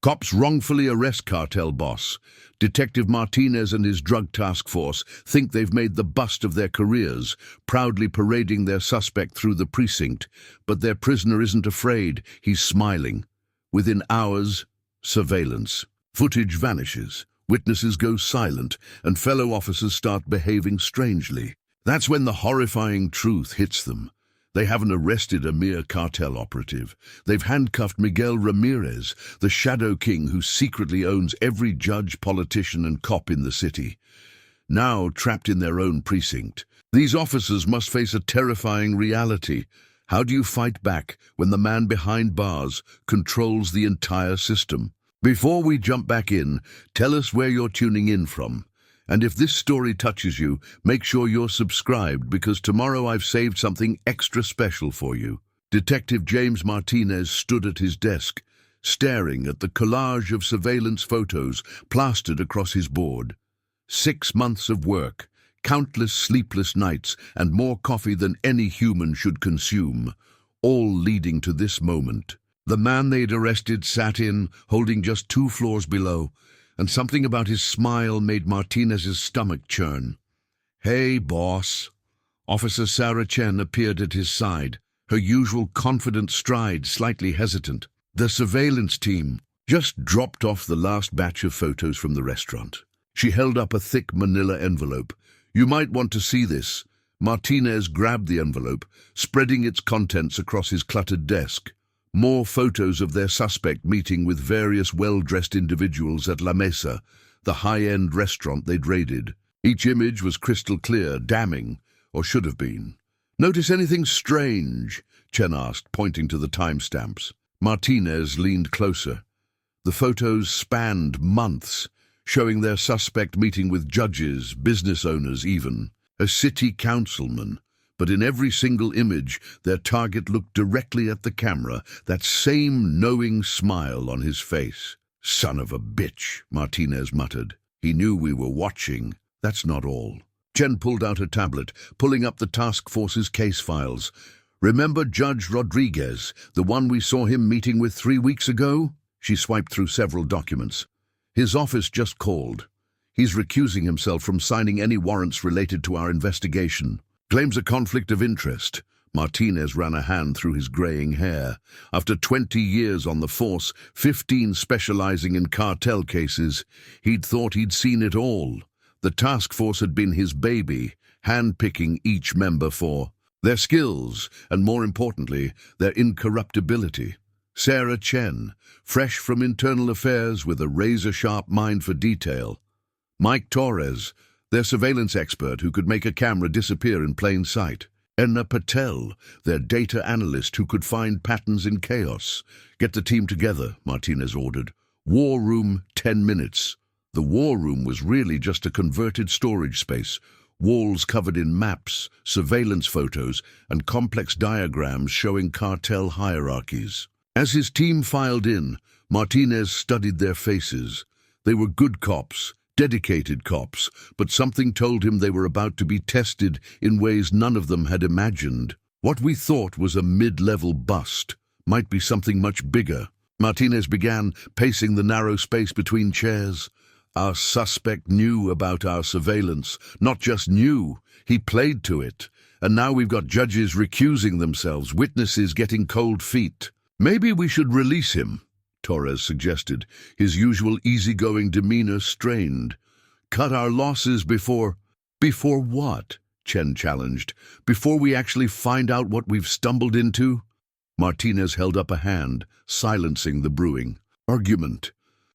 Cops wrongfully arrest cartel boss. Detective Martinez and his drug task force think they've made the bust of their careers, proudly parading their suspect through the precinct. But their prisoner isn't afraid, he's smiling. Within hours, surveillance. Footage vanishes, witnesses go silent, and fellow officers start behaving strangely. That's when the horrifying truth hits them. They haven't arrested a mere cartel operative. They've handcuffed Miguel Ramirez, the shadow king who secretly owns every judge, politician, and cop in the city. Now trapped in their own precinct, these officers must face a terrifying reality. How do you fight back when the man behind bars controls the entire system? Before we jump back in, tell us where you're tuning in from. And if this story touches you, make sure you're subscribed, because tomorrow I've saved something extra special for you. Detective James Martinez stood at his desk, staring at the collage of surveillance photos plastered across his board. 6 months of work, countless sleepless nights, and more coffee than any human should consume, all leading to this moment. The man they'd arrested sat in, holding just 2 floors below, and something about his smile made Martinez's stomach churn. "Hey, boss." Officer Sarah Chen appeared at his side, her usual confident stride slightly hesitant. The surveillance team just dropped off the last batch of photos from the restaurant. She held up a thick manila envelope. "You might want to see this." Martinez grabbed the envelope, spreading its contents across his cluttered desk. More photos of their suspect meeting with various well-dressed individuals at La Mesa, the high-end restaurant they'd raided. Each image was crystal clear, damning, or should have been. "Notice anything strange?" Chen asked, pointing to the timestamps. Martinez leaned closer. The photos spanned months, showing their suspect meeting with judges, business owners even, a city councilman. But in every single image, their target looked directly at the camera, that same knowing smile on his face. "Son of a bitch," Martinez muttered. "He knew we were watching." "That's not all." Chen pulled out a tablet, pulling up the task force's case files. "Remember Judge Rodriguez, the one we saw him meeting with 3 weeks ago?" She swiped through several documents. "His office just called. He's recusing himself from signing any warrants related to our investigation. Claims a conflict of interest." Martinez ran a hand through his graying hair. After 20 years on the force, 15 specializing in cartel cases, he'd thought he'd seen it all. The task force had been his baby, hand-picking each member for their skills and, more importantly, their incorruptibility. Sarah Chen, fresh from internal affairs with a razor-sharp mind for detail. Mike Torres, their surveillance expert who could make a camera disappear in plain sight. Enna Patel, their data analyst who could find patterns in chaos. "Get the team together," Martinez ordered. "War room, 10 minutes." The war room was really just a converted storage space, walls covered in maps, surveillance photos, and complex diagrams showing cartel hierarchies. As his team filed in, Martinez studied their faces. They were good cops, dedicated cops, but something told him they were about to be tested in ways none of them had imagined. What we thought was a mid-level bust might be something much bigger. Martinez began pacing the narrow space between chairs. Our suspect knew about our surveillance. Not just knew, he played to it. And now we've got judges recusing themselves, witnesses getting cold feet. "Maybe we should release him," Torres suggested, his usual easygoing demeanor strained. "Cut our losses before—" "Before what?" Chen challenged. "Before we actually find out what we've stumbled into?" Martinez held up a hand, silencing the brewing argument.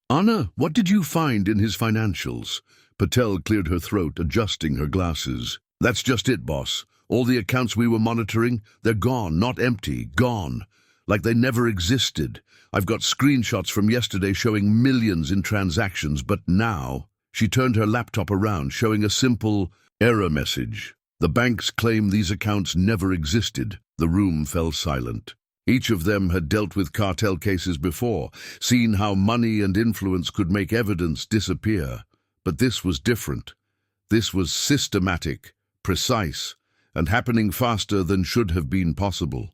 "Anna, what did you find in his financials?" Patel cleared her throat, adjusting her glasses. "That's just it, boss. All the accounts we were monitoring, they're gone, not empty, gone. Like they never existed. I've got screenshots from yesterday showing millions in transactions, but now—" She turned her laptop around, showing a simple error message. "The banks claim these accounts never existed." The room fell silent. Each of them had dealt with cartel cases before, seen how money and influence could make evidence disappear. But this was different. This was systematic, precise, and happening faster than should have been possible.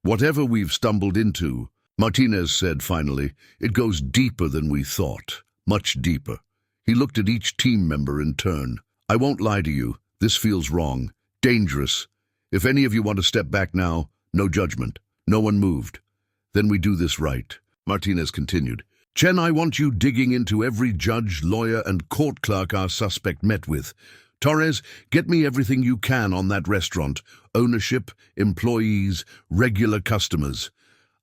"Whatever we've stumbled into, Martinez said finally, "It goes deeper than we thought. Much deeper." He looked at each team member in turn. "I won't lie to you. This feels wrong. Dangerous. If any of you want to step back now, no judgment." No one moved. "Then we do this right," Martinez continued. "Chen, I want you digging into every judge, lawyer, and court clerk our suspect met with. Torres, get me everything you can on that restaurant. Ownership, employees, regular customers.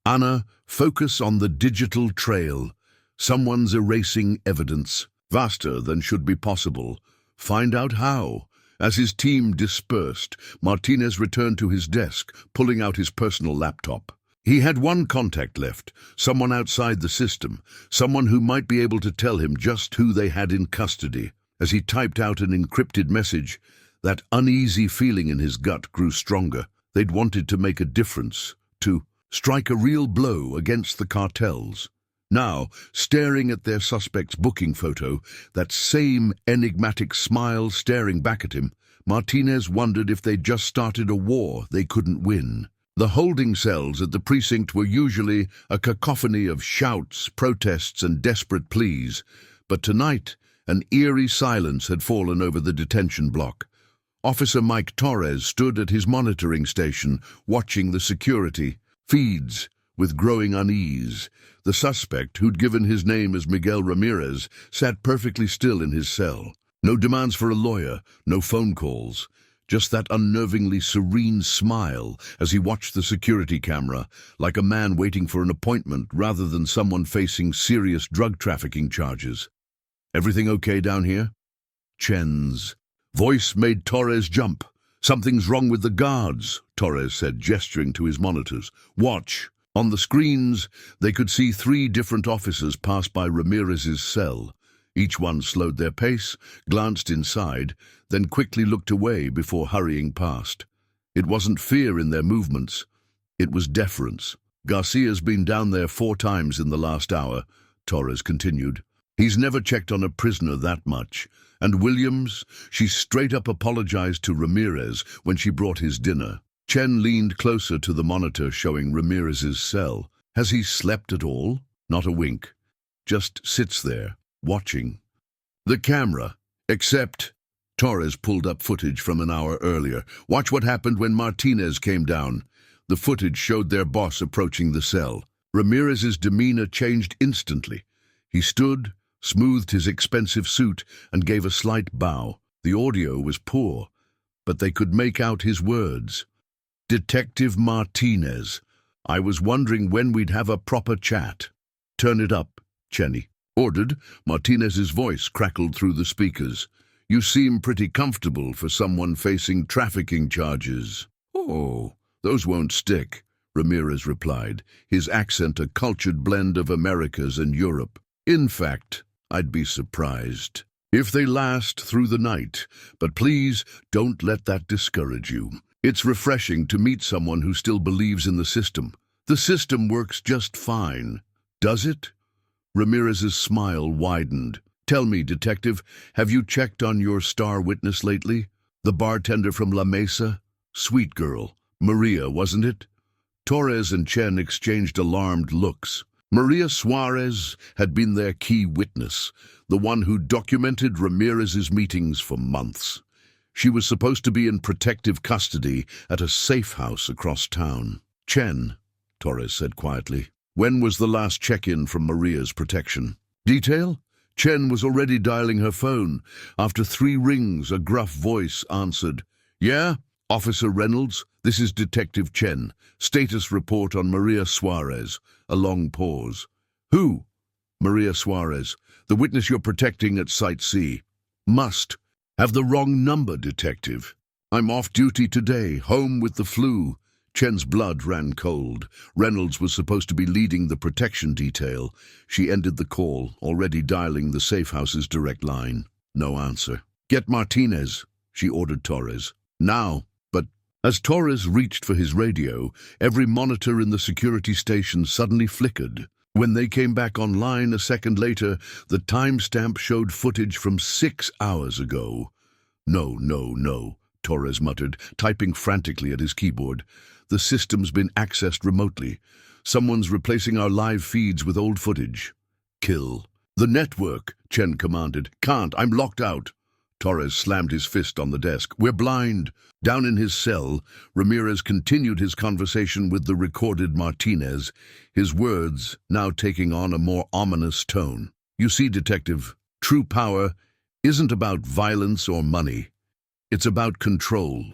Anna, focus on the digital trail. Someone's erasing evidence. Faster than should be possible. Find out how." As his team dispersed, Martinez returned to his desk, pulling out his personal laptop. He had one contact left, someone outside the system, someone who might be able to tell him just who they had in custody. As he typed out an encrypted message, that uneasy feeling in his gut grew stronger. They'd wanted to make a difference, to strike a real blow against the cartels. Now, staring at their suspect's booking photo, that same enigmatic smile staring back at him, Martinez wondered if they'd just started a war they couldn't win. The holding cells at the precinct were usually a cacophony of shouts, protests, and desperate pleas, but tonight an eerie silence had fallen over the detention block. Officer Mike Torres stood at his monitoring station, watching the security feeds with growing unease. The suspect, who'd given his name as Miguel Ramirez, sat perfectly still in his cell. No demands for a lawyer, no phone calls, just that unnervingly serene smile as he watched the security camera, like a man waiting for an appointment rather than someone facing serious drug trafficking charges. "Everything okay down here?" Chen's voice made Torres jump. "Something's wrong with the guards," Torres said, gesturing to his monitors. "Watch." On the screens, they could see 3 different officers pass by Ramirez's cell. Each one slowed their pace, glanced inside, then quickly looked away before hurrying past. It wasn't fear in their movements. It was deference. "Garcia's been down there 4 times in the last hour," Torres continued. "He's never checked on a prisoner that much. And Williams, she straight up apologized to Ramirez when she brought his dinner." Chen leaned closer to the monitor showing Ramirez's cell. "Has he slept at all?" Not a wink. Just sits there, watching. "The camera. Except..." Torres pulled up footage from an hour earlier. "Watch what happened when Martinez came down." The footage showed their boss approaching the cell. Ramirez's demeanor changed instantly. He stood, smoothed his expensive suit, and gave a slight bow. The audio was poor, but they could make out his words. "Detective Martinez, I was wondering when we'd have a proper chat." "Turn it up," Cheney ordered. Martinez's voice crackled through the speakers. "You seem pretty comfortable for someone facing trafficking charges." "Oh, those won't stick," Ramirez replied, his accent a cultured blend of Americas and Europe. "In fact, I'd be surprised if they last through the night, but please don't let that discourage you. It's refreshing to meet someone who still believes in the system. The system works just fine." "Does it?" Ramirez's smile widened. "Tell me, detective, have you checked on your star witness lately? The bartender from La Mesa? Sweet girl. Maria, wasn't it?" Torres and Chen exchanged alarmed looks. Maria Suarez had been their key witness, the one who documented Ramirez's meetings for months. She was supposed to be in protective custody at a safe house across town. "Chen," Torres said quietly, "when was the last check-in from Maria's protection?" "Detail?" Chen was already dialing her phone. After 3 rings, a gruff voice answered. "Yeah? Officer Reynolds, this is Detective Chen. Status report on Maria Suarez." A long pause. "Who?" "Maria Suarez, the witness you're protecting at Site C." "Must have the wrong number, detective. I'm off duty today, home with the flu." Chen's blood ran cold. Reynolds was supposed to be leading the protection detail. She ended the call, already dialing the safe house's direct line. No answer. "Get Martinez," she ordered Torres. "Now." But as Torres reached for his radio, every monitor in the security station suddenly flickered. When they came back online a second later, the timestamp showed footage from 6 hours ago. No, Torres muttered, typing frantically at his keyboard. "The system's been accessed remotely. Someone's replacing our live feeds with old footage. Kill. The network, Chen commanded. Can't, I'm locked out. Torres slammed his fist on the desk. We're blind. Down in his cell, Ramirez continued his conversation with the recorded Martinez, his words now taking on a more ominous tone. You see, Detective, true power isn't about violence or money. It's about control.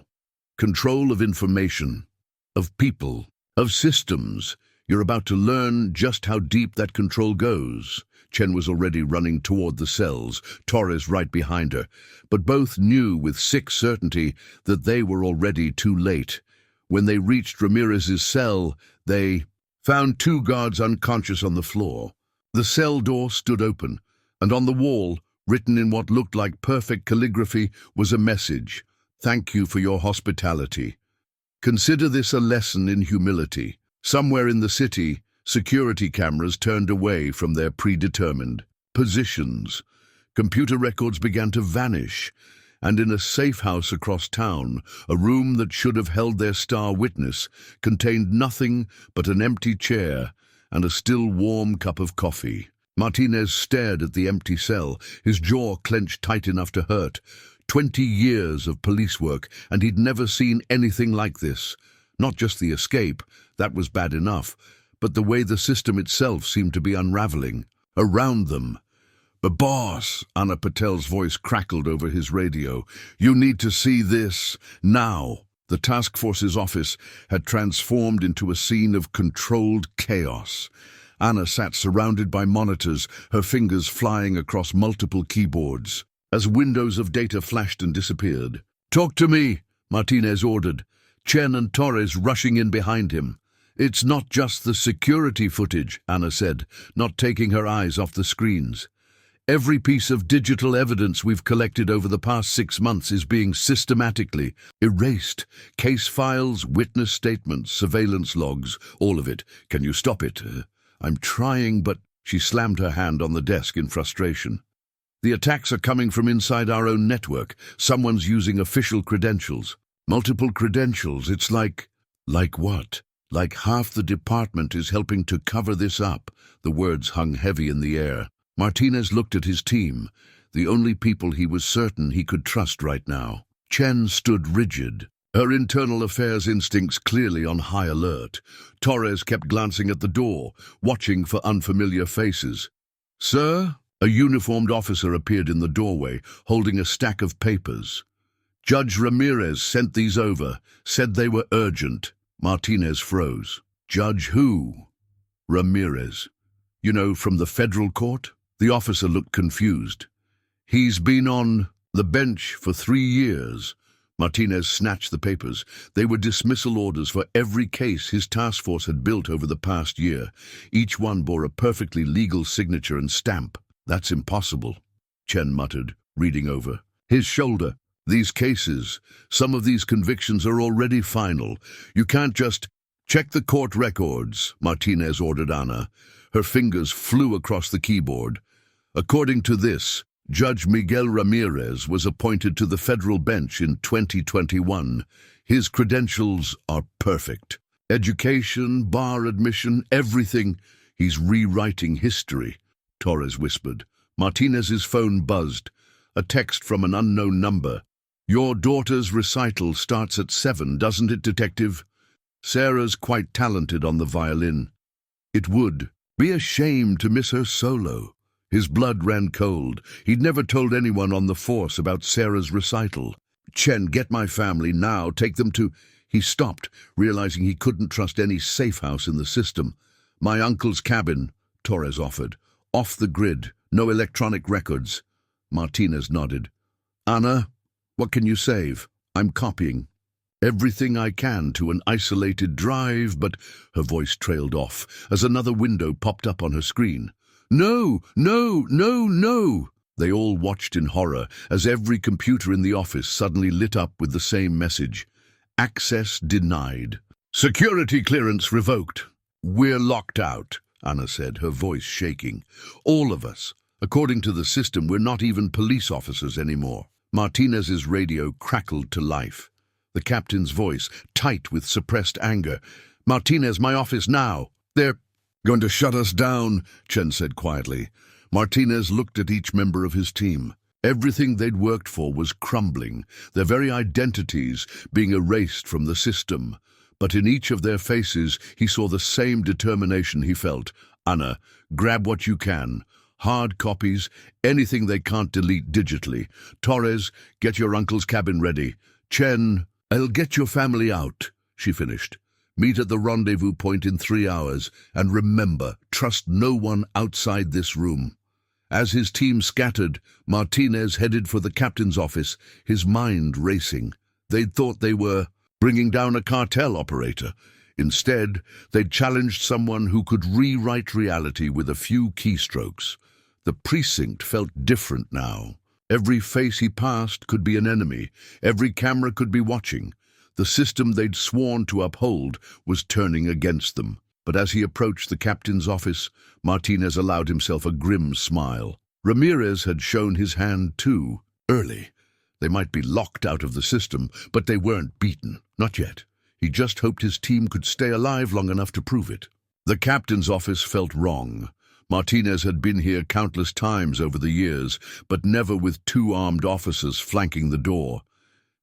Control of information, of people, of systems. You're about to learn just how deep that control goes. Chen was already running toward the cells, Torres right behind her, but both knew with sick certainty that they were already too late. When they reached Ramirez's cell, they found two guards unconscious on the floor. The cell door stood open, and on the wall, written in what looked like perfect calligraphy, was a message. Thank you for your hospitality. Consider this a lesson in humility. Somewhere in the city, security cameras turned away from their predetermined positions. Computer records began to vanish, and in a safe house across town, a room that should have held their star witness contained nothing but an empty chair and a still warm cup of coffee. Martinez stared at the empty cell, his jaw clenched tight enough to hurt. 20 years of police work, and he'd never seen anything like this. Not just the escape, that was bad enough, but the way the system itself seemed to be unraveling. Around them. "But boss," Anna Patel's voice crackled over his radio, "you need to see this now." The task force's office had transformed into a scene of controlled chaos. Anna sat surrounded by monitors, her fingers flying across multiple keyboards, as windows of data flashed and disappeared. "Talk to me," Martinez ordered, Chen and Torres rushing in behind him. "It's not just the security footage," Anna said, not taking her eyes off the screens. "Every piece of digital evidence we've collected over the past 6 months is being systematically erased. Case files, witness statements, surveillance logs, all of it. Can you stop it?" "I'm trying, but—" She slammed her hand on the desk in frustration. "The attacks are coming from inside our own network. Someone's using official credentials. Multiple credentials. It's like..." "Like what?" "Like half the department is helping to cover this up." The words hung heavy in the air. Martinez looked at his team, the only people he was certain he could trust right now. Chen stood rigid, her internal affairs instincts clearly on high alert. Torres kept glancing at the door, watching for unfamiliar faces. "Sir?" A uniformed officer appeared in the doorway, holding a stack of papers. "Judge Ramirez sent these over, said they were urgent." Martinez froze. "Judge who?" "Ramirez. You know, from the federal court?" The officer looked confused. "He's been on the bench for 3 years. Martinez snatched the papers. They were dismissal orders for every case his task force had built over the past year. Each one bore a perfectly legal signature and stamp. "That's impossible," Chen muttered, reading over his shoulder. "These cases, some of these convictions are already final. You can't just—" "Check the court records," Martinez ordered Anna. Her fingers flew across the keyboard. "According to this, Judge Miguel Ramirez was appointed to the federal bench in 2021. His credentials are perfect. Education, bar admission, everything. He's rewriting history," Torres whispered. Martinez's phone buzzed. A text from an unknown number. "Your daughter's recital starts at 7, doesn't it, Detective? Sarah's quite talented on the violin. It would be a shame to miss her solo." His blood ran cold. He'd never told anyone on the force about Sarah's recital. "Chen, get my family now. Take them to—" He stopped, realizing he couldn't trust any safe house in the system. "My uncle's cabin," Torres offered. "Off the grid. No electronic records." Martinez nodded. "Anna, what can you save?" "I'm copying everything I can to an isolated drive, but—" Her voice trailed off as another window popped up on her screen. "No, no, no, no!" They all watched in horror as every computer in the office suddenly lit up with the same message. "Access denied. Security clearance revoked." "We're locked out," Anna said, her voice shaking. "All of us. According to the system, we're not even police officers anymore." Martinez's radio crackled to life. The captain's voice, tight with suppressed anger. "Martinez, my office now." They're going to shut us down, Chen said quietly. Martinez looked at each member of his team. Everything they'd worked for was crumbling, their very identities being erased from the system. But in each of their faces, he saw the same determination he felt. Anna, grab what you can. Hard copies, anything they can't delete digitally. Torres, get your uncle's cabin ready. Chen, I'll get your family out, she finished. Meet at the rendezvous point in 3 hours, and remember, trust no one outside this room. As his team scattered, Martinez headed for the captain's office, his mind racing. They'd thought they were bringing down a cartel operator. Instead, they'd challenged someone who could rewrite reality with a few keystrokes. The precinct felt different now. Every face he passed could be an enemy. Every camera could be watching. The system they'd sworn to uphold was turning against them. But as he approached the captain's office, Martinez allowed himself a grim smile. Ramirez had shown his hand too, early. They might be locked out of the system, but they weren't beaten. Not yet. He just hoped his team could stay alive long enough to prove it. The captain's office felt wrong. Martinez had been here countless times over the years, but never with 2 armed officers flanking the door.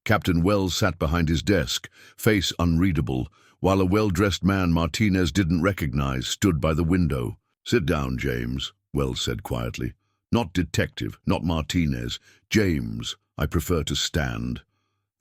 Captain Wells sat behind his desk, face unreadable, while a well-dressed man Martinez didn't recognize stood by the window. "Sit down, James," Wells said quietly. "Not detective, not Martinez. James, I prefer to stand."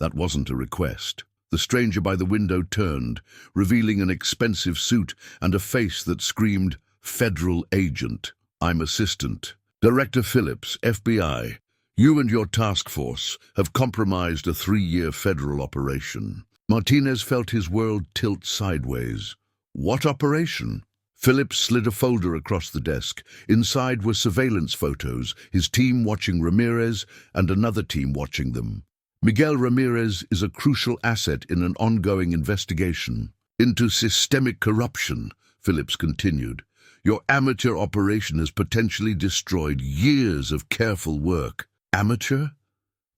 That wasn't a request. The stranger by the window turned, revealing an expensive suit and a face that screamed, "Federal agent. I'm assistant. Director Phillips, FBI. You and your task force have compromised a 3-year federal operation." Martinez felt his world tilt sideways. What operation? Phillips slid a folder across the desk. Inside were surveillance photos, his team watching Ramirez and another team watching them. Miguel Ramirez is a crucial asset in an ongoing investigation into systemic corruption, Phillips continued. Your amateur operation has potentially destroyed years of careful work. Amateur?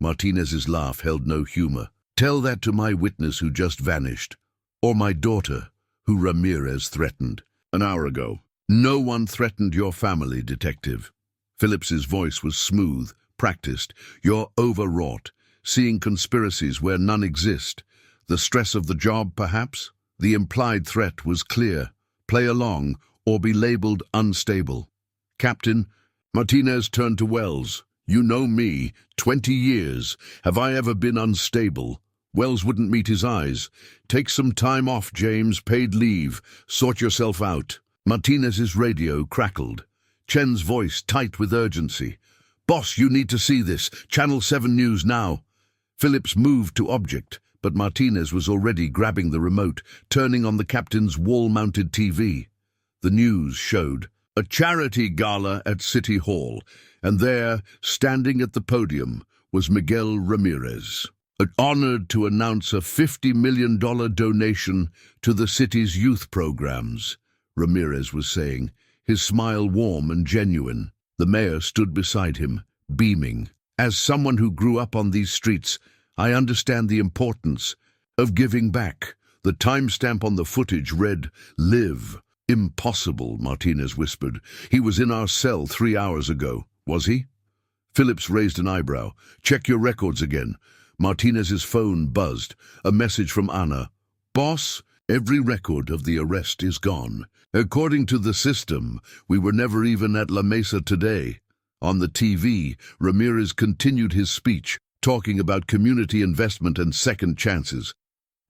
Martinez's laugh held no humor. Tell that to my witness who just vanished, or my daughter, who Ramirez threatened an hour ago. No one threatened your family, detective. Phillips's voice was smooth, practiced. You're overwrought, seeing conspiracies where none exist. The stress of the job, perhaps? The implied threat was clear. Play along, or be labeled unstable. Captain, Martinez turned to Wells. You know me, 20 years. Have I ever been unstable? Wells wouldn't meet his eyes. Take some time off, James, paid leave. Sort yourself out. Martinez's radio crackled. Chen's voice tight with urgency. Boss, you need to see this. Channel 7 News now. Phillips moved to object, but Martinez was already grabbing the remote, turning on the captain's wall-mounted TV. The news showed a charity gala at City Hall, and there, standing at the podium, was Miguel Ramirez, honored to announce a $50 million donation to the city's youth programs, Ramirez was saying, his smile warm and genuine. The mayor stood beside him, beaming. As someone who grew up on these streets, I understand the importance of giving back. The timestamp on the footage read, "Live." Impossible, Martinez whispered. He was in our cell 3 hours ago, was he? Phillips raised an eyebrow. Check your records again. Martinez's phone buzzed. A message from Anna. Boss, every record of the arrest is gone. According to the system, we were never even at La Mesa today. On the TV, Ramirez continued his speech, talking about community investment and second chances.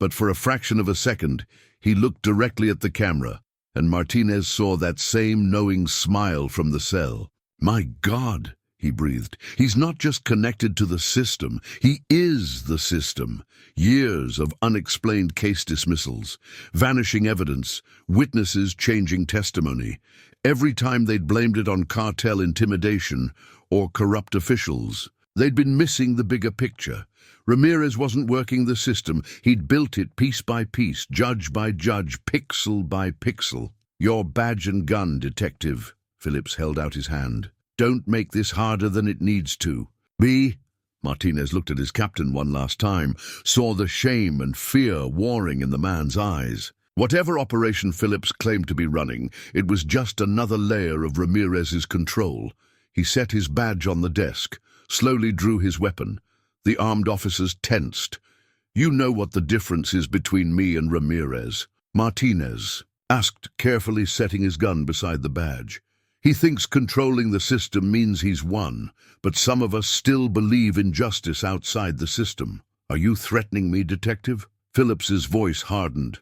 But for a fraction of a second, he looked directly at the camera, and Martinez saw that same knowing smile from the cell. My God, he breathed. He's not just connected to the system, he is the system. Years of unexplained case dismissals, vanishing evidence, witnesses changing testimony. Every time they'd blamed it on cartel intimidation or corrupt officials, they'd been missing the bigger picture. Ramirez wasn't working the system. He'd built it piece by piece, judge by judge, pixel by pixel. Your badge and gun, detective. Phillips held out his hand. Don't make this harder than it needs to. Martinez looked at his captain one last time, saw the shame and fear warring in the man's eyes. Whatever Operation Phillips claimed to be running, it was just another layer of Ramirez's control. He set his badge on the desk, slowly drew his weapon. The armed officers tensed. "You know what the difference is between me and Ramirez?" Martinez asked, carefully setting his gun beside the badge. "He thinks controlling the system means he's won, but some of us still believe in justice outside the system." "Are you threatening me, Detective?" Phillips's voice hardened.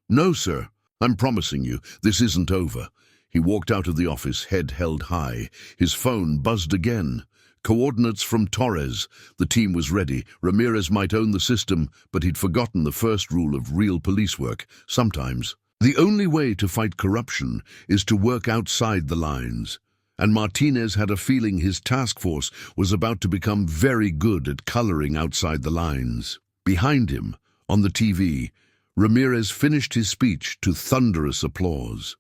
"No, sir. I'm promising you, this isn't over." He walked out of the office, head held high. His phone buzzed again. Coordinates from Torres. The team was ready. Ramirez might own the system, but he'd forgotten the first rule of real police work. Sometimes the only way to fight corruption is to work outside the lines. And Martinez had a feeling his task force was about to become very good at coloring outside the lines. Behind him, on the TV, Ramirez finished his speech to thunderous applause.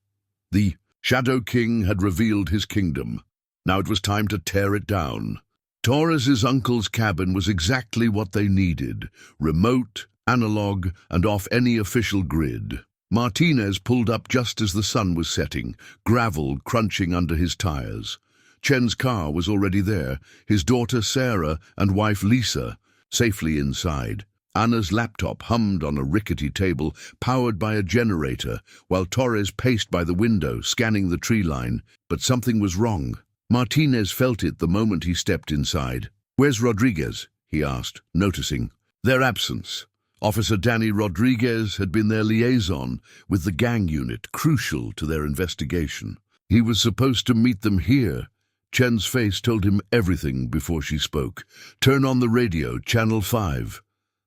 The Shadow King had revealed his kingdom. Now it was time to tear it down. Torres's uncle's cabin was exactly what they needed: remote, analog, and off any official grid. Martinez pulled up just as the sun was setting, gravel crunching under his tires. Chen's car was already there, his daughter Sarah and wife Lisa safely inside. Anna's laptop hummed on a rickety table, powered by a generator, while Torres paced by the window, scanning the tree line. But something was wrong. Martinez felt it the moment he stepped inside. "Where's Rodriguez?" he asked, noticing their absence. Officer Danny Rodriguez had been their liaison with the gang unit, crucial to their investigation. He was supposed to meet them here. Chen's face told him everything before she spoke. "Turn on the radio, Channel 5.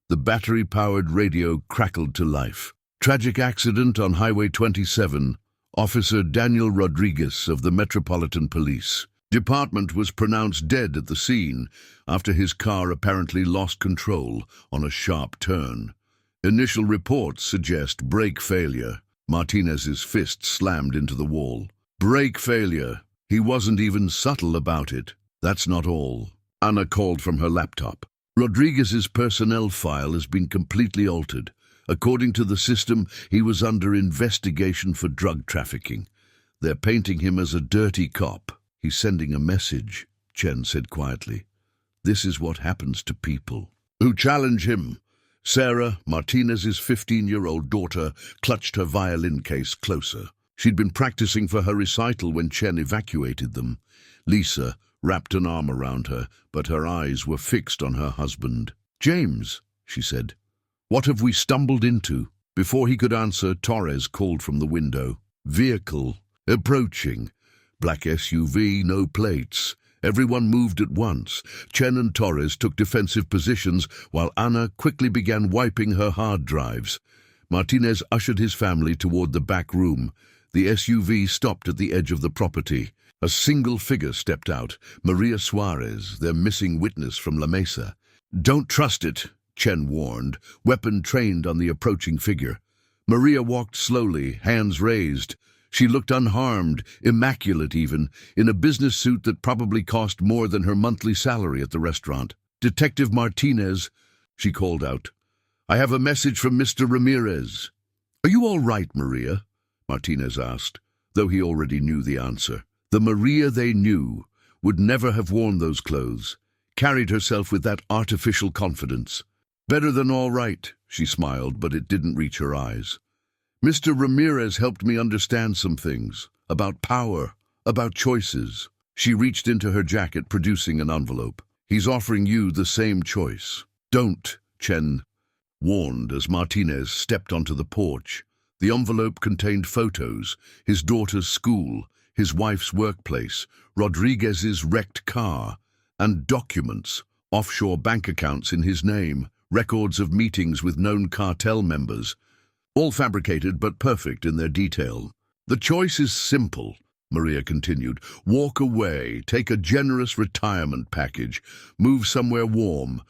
The battery-powered radio crackled to life. "Tragic accident on Highway 27. Officer Daniel Rodriguez of the Metropolitan Police Department was pronounced dead at the scene after his car apparently lost control on a sharp turn. Initial reports suggest brake failure." Martinez's fist slammed into the wall. "Brake failure. He wasn't even subtle about it." "That's not all." Anna called from her laptop. "Rodriguez's personnel file has been completely altered. According to the system, he was under investigation for drug trafficking. They're painting him as a dirty cop." "He's sending a message," Chen said quietly. "This is what happens to people who challenge him." Sarah, Martinez's 15-year-old daughter, clutched her violin case closer. She'd been practicing for her recital when Chen evacuated them. Lisa wrapped an arm around her, but her eyes were fixed on her husband. "James," she said, "what have we stumbled into?" Before he could answer, Torres called from the window. "Vehicle approaching. Black SUV, no plates." Everyone moved at once. Chen and Torres took defensive positions while Anna quickly began wiping her hard drives. Martinez ushered his family toward the back room. The SUV stopped at the edge of the property. A single figure stepped out, Maria Suarez, their missing witness from La Mesa. "Don't trust it," Chen warned, weapon trained on the approaching figure. Maria walked slowly, hands raised. She looked unharmed, immaculate even, in a business suit that probably cost more than her monthly salary at the restaurant. "Detective Martinez," she called out. "I have a message from Mr. Ramirez." "Are you all right, Maria?" Martinez asked, though he already knew the answer. The Maria they knew would never have worn those clothes, carried herself with that artificial confidence. "Better than all right," she smiled, but it didn't reach her eyes. "Mr. Ramirez helped me understand some things, about power, about choices." She reached into her jacket, producing an envelope. "He's offering you the same choice." "Don't," Chen warned as Martinez stepped onto the porch. The envelope contained photos, his daughter's school, his wife's workplace, Rodriguez's wrecked car, and documents, offshore bank accounts in his name, records of meetings with known cartel members, all fabricated but perfect in their detail. "The choice is simple," Maria continued. "Walk away, take a generous retirement package, move somewhere warm,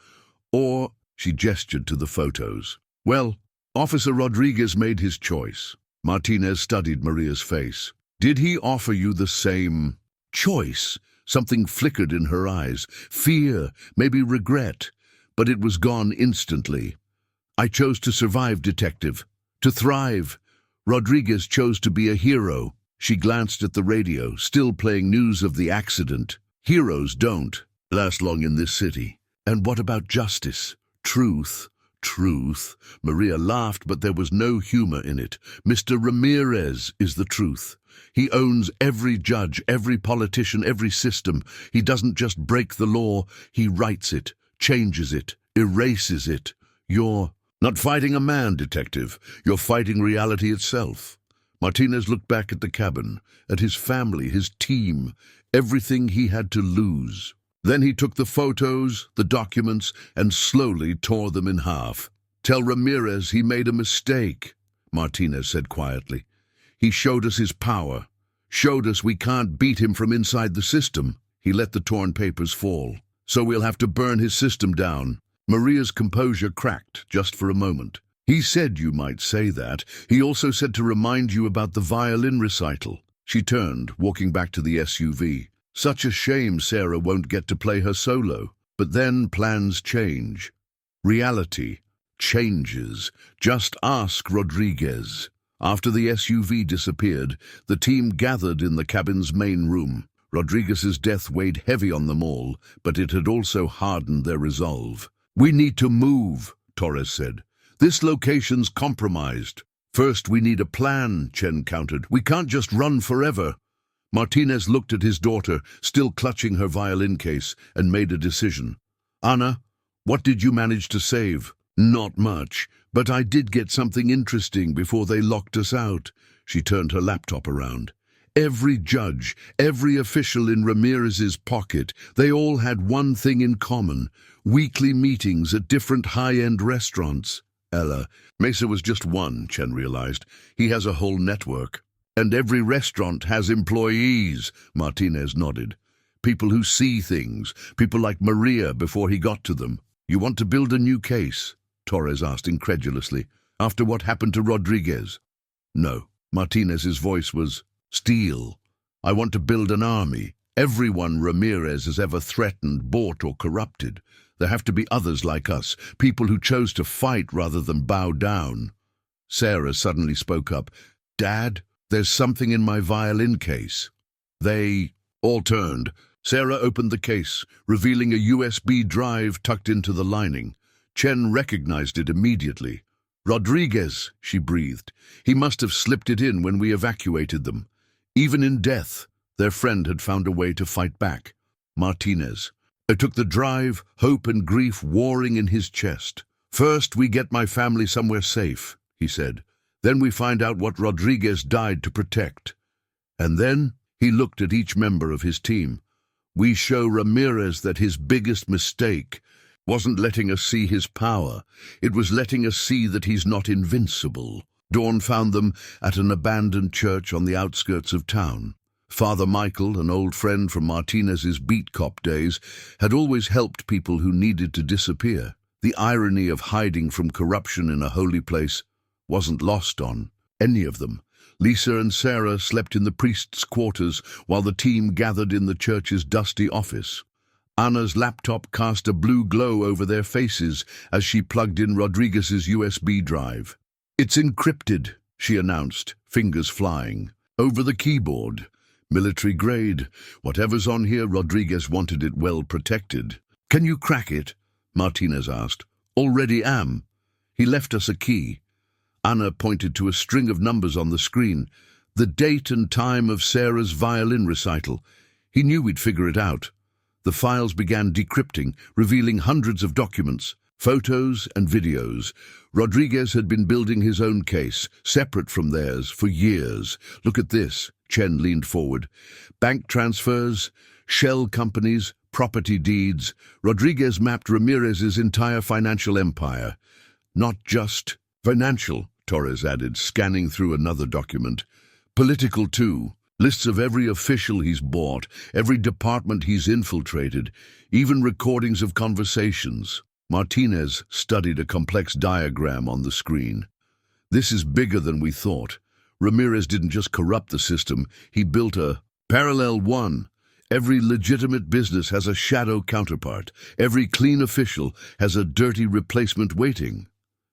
or—" she gestured to the photos. "Well, Officer Rodriguez made his choice." Martinez studied Maria's face. "Did he offer you the same choice?" Something flickered in her eyes. Fear, maybe regret, but it was gone instantly. "I chose to survive, Detective. To thrive. Rodriguez chose to be a hero. She glanced at the radio, still playing news of the accident. Heroes don't last long in this city. And what about justice? Truth? Truth? Maria laughed, but there was no humor in it. Mr. Ramirez is the truth. He owns every judge, every politician, every system. He doesn't just break the law, he writes it, changes it, erases it. You're not fighting a man, detective. You're fighting reality itself. Martinez looked back at the cabin, at his family, his team, everything he had to lose. Then he took the photos, the documents, and slowly tore them in half. "Tell Ramirez he made a mistake," Martinez said quietly. "He showed us his power, showed us we can't beat him from inside the system." He let the torn papers fall. "So we'll have to burn his system down." Maria's composure cracked just for a moment. "He said you might say that. He also said to remind you about the violin recital." She turned, walking back to the SUV. "Such a shame Sarah won't get to play her solo." But then plans change. Reality changes. Just ask Rodriguez. After the SUV disappeared, the team gathered in the cabin's main room. Rodriguez's death weighed heavy on them all, but it had also hardened their resolve. "We need to move," Torres said. "This location's compromised." "First, we need a plan," Chen countered. "We can't just run forever." Martinez looked at his daughter, still clutching her violin case, and made a decision. "Anna, what did you manage to save?" "Not much, but I did get something interesting before they locked us out." She turned her laptop around. "Every judge, every official in Ramirez's pocket, they all had one thing in common: weekly meetings at different high-end restaurants." Ella, Mesa was just one, Chen realized. He has a whole network. "And every restaurant has employees," Martinez nodded. "People who see things, people like Maria before he got to them." "You want to build a new case?" Torres asked incredulously. "After what happened to Rodriguez?" "No." Martinez's voice was steel. "I want to build an army. Everyone Ramirez has ever threatened, bought, or corrupted. There have to be others like us, people who chose to fight rather than bow down." Sarah suddenly spoke up. "Dad, there's something in my violin case." They all turned. Sarah opened the case, revealing a USB drive tucked into the lining. Chen recognized it immediately. "Rodriguez," she breathed. "He must have slipped it in when we evacuated them. Even in death, their friend had found a way to fight back." Martinez. "I took the drive, hope and grief warring in his chest. First, we get my family somewhere safe," he said. "Then we find out what Rodriguez died to protect. And then," he looked at each member of his team, "we show Ramirez that his biggest mistake wasn't letting us see his power. It was letting us see that he's not invincible." Dawn found them at an abandoned church on the outskirts of town. Father Michael, an old friend from Martinez's beat cop days, had always helped people who needed to disappear. The irony of hiding from corruption in a holy place wasn't lost on any of them. Lisa and Sarah slept in the priest's quarters while the team gathered in the church's dusty office. Anna's laptop cast a blue glow over their faces as she plugged in Rodriguez's USB drive. "It's encrypted," she announced, fingers flying. "Over the keyboard. Military grade. Whatever's on here, Rodriguez wanted it well protected." "Can you crack it?" Martinez asked. "Already am. He left us a key." Anna pointed to a string of numbers on the screen. "The date and time of Sarah's violin recital. He knew we'd figure it out." The files began decrypting, revealing hundreds of documents, photos and videos. Rodriguez had been building his own case, separate from theirs, for years. "Look at this," Chen leaned forward. "Bank transfers, shell companies, property deeds. Rodriguez mapped Ramirez's entire financial empire. Not just financial," Torres added, scanning through another document. "Political, too. Lists of every official he's bought, every department he's infiltrated, even recordings of conversations." Martinez studied a complex diagram on the screen. "This is bigger than we thought. Ramirez didn't just corrupt the system, he built a parallel one. Every legitimate business has a shadow counterpart. Every clean official has a dirty replacement waiting."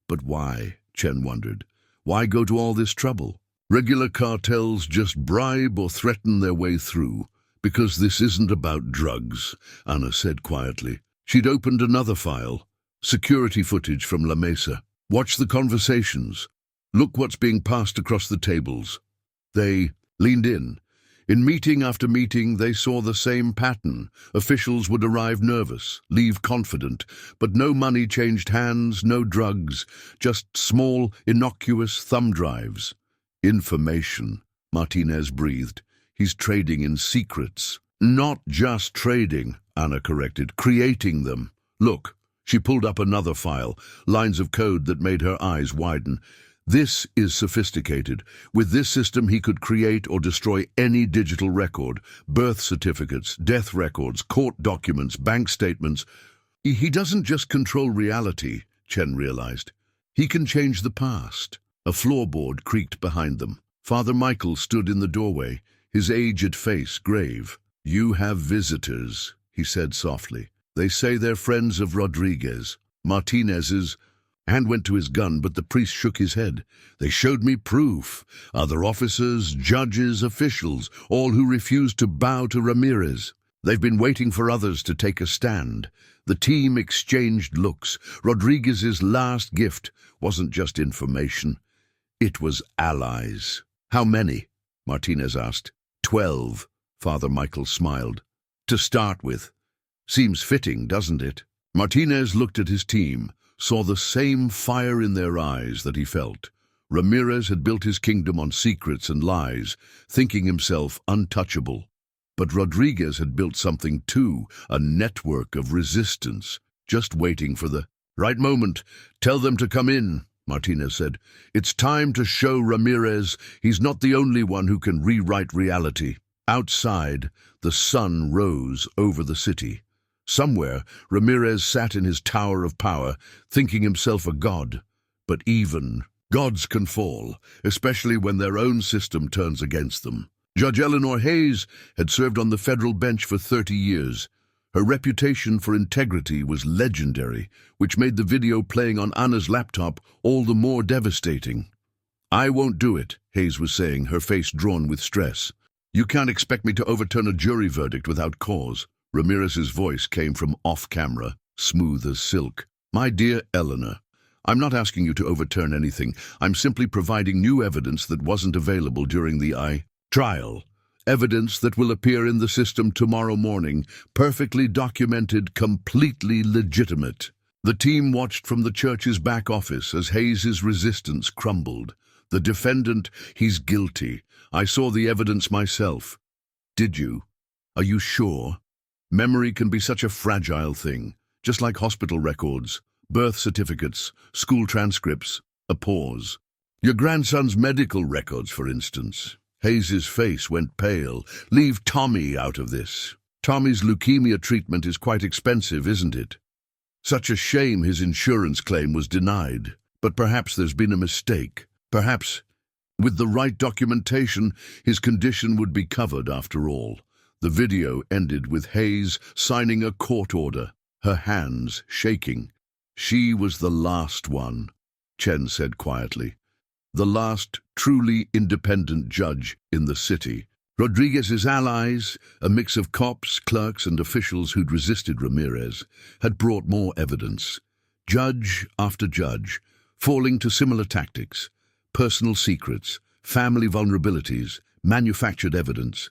"But why?" Chen wondered. Why go to all this trouble? Regular cartels just bribe or threaten their way through. Because this isn't about drugs, Anna said quietly. She'd opened another file. Security footage from La Mesa. Watch the conversations. Look what's being passed across the tables. They leaned in. In meeting after meeting, they saw the same pattern. Officials would arrive nervous, leave confident, but no money changed hands, no drugs, just small, innocuous thumb drives. Information, Martinez breathed. He's trading in secrets. Not just trading, Anna corrected, creating them. Look, she pulled up another file, lines of code that made her eyes widen. This is sophisticated. With this system, he could create or destroy any digital record, birth certificates, death records, court documents, bank statements. He doesn't just control reality, Chen realized. He can change the past. A floorboard creaked behind them. Father Michael stood in the doorway, his aged face grave. "You have visitors," he said softly. "They say they're friends of Rodriguez. Martinez's." Hand went to his gun, but the priest shook his head. "They showed me proof. Other officers, judges, officials, all who refused to bow to Ramirez. They've been waiting for others to take a stand." The team exchanged looks. Rodriguez's last gift wasn't just information. It was allies. "How many?" Martinez asked. 12, Father Michael smiled. "To start with." "Seems fitting, doesn't it?" Martinez looked at his team, saw the same fire in their eyes that he felt. Ramirez had built his kingdom on secrets and lies, thinking himself untouchable. But Rodriguez had built something too, a network of resistance, just waiting for the right moment. "Tell them to come in," Martinez said. "It's time to show Ramirez he's not the only one who can rewrite reality." Outside, the sun rose over the city. Somewhere, Ramirez sat in his tower of power, thinking himself a god. But even gods can fall, especially when their own system turns against them. Judge Eleanor Hayes had served on the federal bench for 30 years. Her reputation for integrity was legendary, which made the video playing on Anna's laptop all the more devastating. "I won't do it," Hayes was saying, her face drawn with stress. "You can't expect me to overturn a jury verdict without cause." Ramirez's voice came from off-camera, smooth as silk. "My dear Eleanor, I'm not asking you to overturn anything. I'm simply providing new evidence that wasn't available during the trial. Evidence that will appear in the system tomorrow morning, perfectly documented, completely legitimate." The team watched from the church's back office as Hayes's resistance crumbled. The defendant, "He's guilty. I saw the evidence myself." "Did you? Are you sure?" Memory can be such a fragile thing, just like hospital records, birth certificates, school transcripts. A pause. "Your grandson's medical records, for instance." Hayes's face went pale. "Leave Tommy out of this. Tommy's leukemia treatment is quite expensive, isn't it? Such a shame his insurance claim was denied. But perhaps there's been a mistake. Perhaps, with the right documentation, his condition would be covered after all." The video ended with Hayes signing a court order, her hands shaking. "She was the last one," Chen said quietly. "The last truly independent judge in the city." Rodriguez's allies, a mix of cops, clerks, and officials who'd resisted Ramirez, had brought more evidence. Judge after judge, falling to similar tactics: personal secrets, family vulnerabilities, manufactured evidence.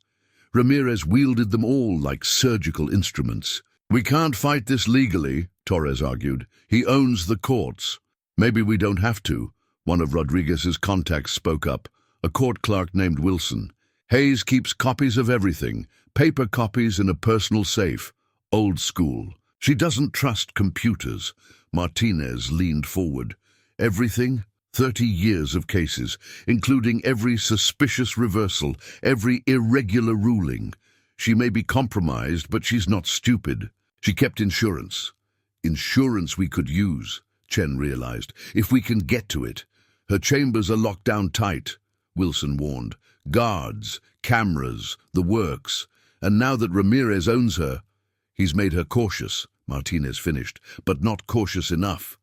Ramirez wielded them all like surgical instruments. "We can't fight this legally," Torres argued. "He owns the courts." "Maybe we don't have to," one of Rodriguez's contacts spoke up, a court clerk named Wilson. "Hayes keeps copies of everything, paper copies in a personal safe. Old school. She doesn't trust computers." Martinez leaned forward. "Everything? 30 years of cases, including every suspicious reversal, every irregular ruling. She may be compromised, but she's not stupid. She kept insurance." "Insurance we could use," Chen realized, "if we can get to it. Her chambers are locked down tight," Wilson warned. "Guards, cameras, the works. And now that Ramirez owns her—" "He's made her cautious," Martinez finished, "but not cautious enough."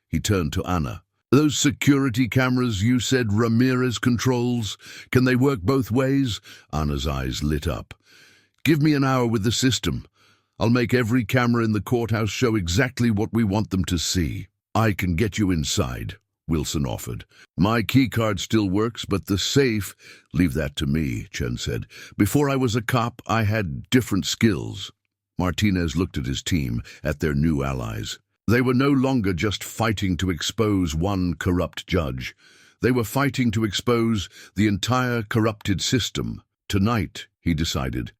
He turned to Anna. Those security cameras you said Ramirez controls, can they work both ways? Anna's eyes lit up. Give me an hour with the system. I'll make every camera in the courthouse show exactly what we want them to see. I can get you inside, Wilson offered. My keycard still works, but the safe... Leave that to me, Chen said. Before I was a cop, I had different skills. Martinez looked at his team, at their new allies. They were no longer just fighting to expose one corrupt judge. They were fighting to expose the entire corrupted system. Tonight, he decided.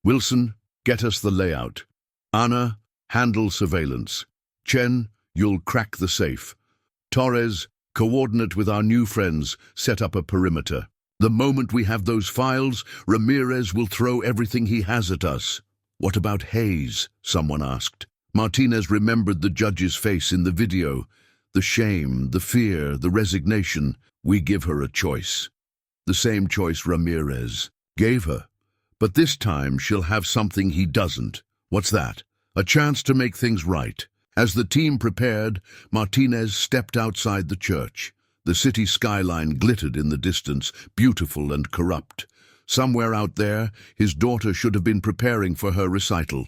Wilson, get us the layout. Anna, handle surveillance. Chen, you'll crack the safe. Torres, coordinate with our new friends, set up a perimeter. The moment we have those files, Ramirez will throw everything he has at us. What about Hayes? Someone asked. Martinez remembered the judge's face in the video. The shame, the fear, the resignation. We give her a choice. The same choice Ramirez gave her. But this time she'll have something he doesn't. What's that? A chance to make things right. As the team prepared, Martinez stepped outside the church. The city skyline glittered in the distance, beautiful and corrupt. Somewhere out there, his daughter should have been preparing for her recital.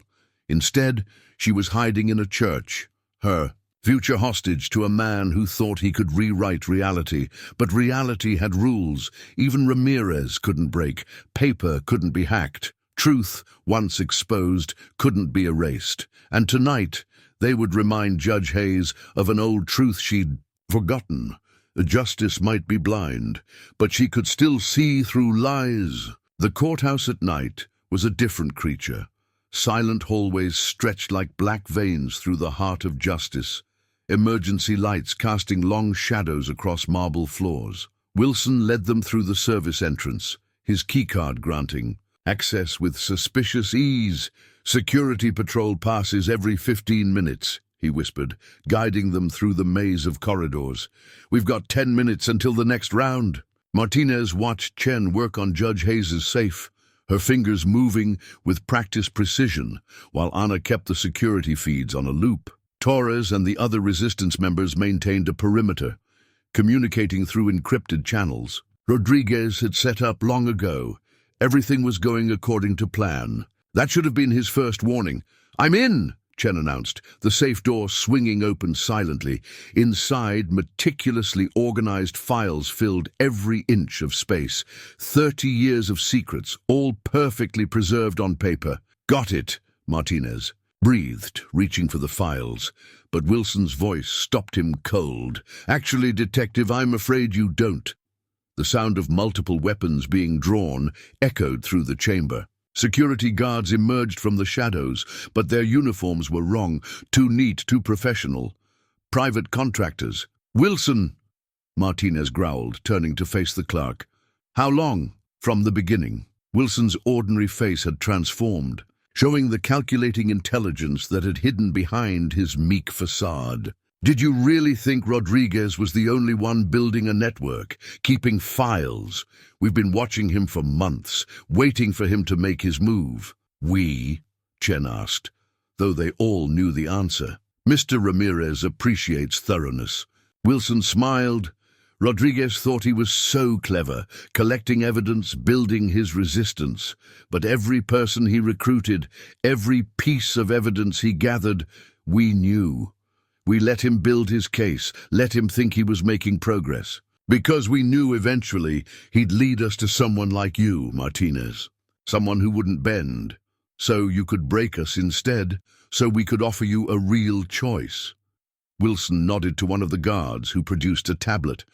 Instead, she was hiding in a church, her future hostage to a man who thought he could rewrite reality. But reality had rules. Even Ramirez couldn't break. Paper couldn't be hacked. Truth, once exposed, couldn't be erased. And tonight, they would remind Judge Hayes of an old truth she'd forgotten. Justice might be blind, but she could still see through lies. The courthouse at night was a different creature. Silent hallways stretched like black veins through the heart of justice. Emergency lights casting long shadows across marble floors. Wilson led them through the service entrance, his keycard granting access with suspicious ease. Security patrol passes every 15 minutes, he whispered, guiding them through the maze of corridors. We've got 10 minutes until the next round. Martinez watched Chen work on Judge Hayes' safe, her fingers moving with practiced precision, while Anna kept the security feeds on a loop. Torres and the other resistance members maintained a perimeter, communicating through encrypted channels. Rodriguez had set up long ago. Everything was going according to plan. That should have been his first warning. I'm in, Chen announced, the safe door swinging open silently. Inside, meticulously organized files filled every inch of space. 30 years of secrets, all perfectly preserved on paper. Got it, Martinez breathed, reaching for the files. But Wilson's voice stopped him cold. Actually, Detective, I'm afraid you don't. The sound of multiple weapons being drawn echoed through the chamber. Security guards emerged from the shadows, but their uniforms were wrong, too neat, too professional. Private contractors. Wilson, Martinez growled, turning to face the clerk. How long? From the beginning. Wilson's ordinary face had transformed, showing the calculating intelligence that had hidden behind his meek facade. Did you really think Rodriguez was the only one building a network, keeping files? We've been watching him for months, waiting for him to make his move. We? Chen asked, though they all knew the answer. Mr. Ramirez appreciates thoroughness. Wilson smiled. Rodriguez thought he was so clever, collecting evidence, building his resistance. But every person he recruited, every piece of evidence he gathered, we knew. We let him build his case, let him think he was making progress. Because we knew eventually he'd lead us to someone like you, Martinez. Someone who wouldn't bend. So you could break us instead, so we could offer you a real choice. Wilson nodded to one of the guards, who produced a tablet.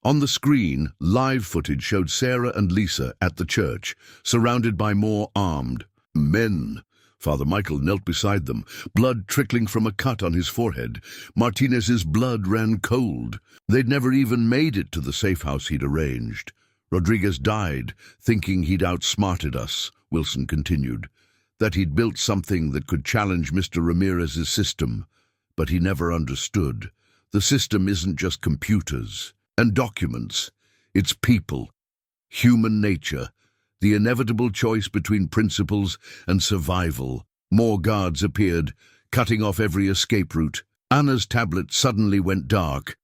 On the screen, live footage showed Sarah and Lisa at the church, surrounded by more armed men. Father Michael knelt beside them, blood trickling from a cut on his forehead. Martinez's blood ran cold. They'd never even made it to the safe house he'd arranged. Rodriguez died, thinking he'd outsmarted us, Wilson continued. That he'd built something that could challenge Mr. Ramirez's system. But he never understood. The system isn't just computers and documents. It's people, human nature. The inevitable choice between principles and survival. More guards appeared, cutting off every escape route. Anna's tablet suddenly went dark.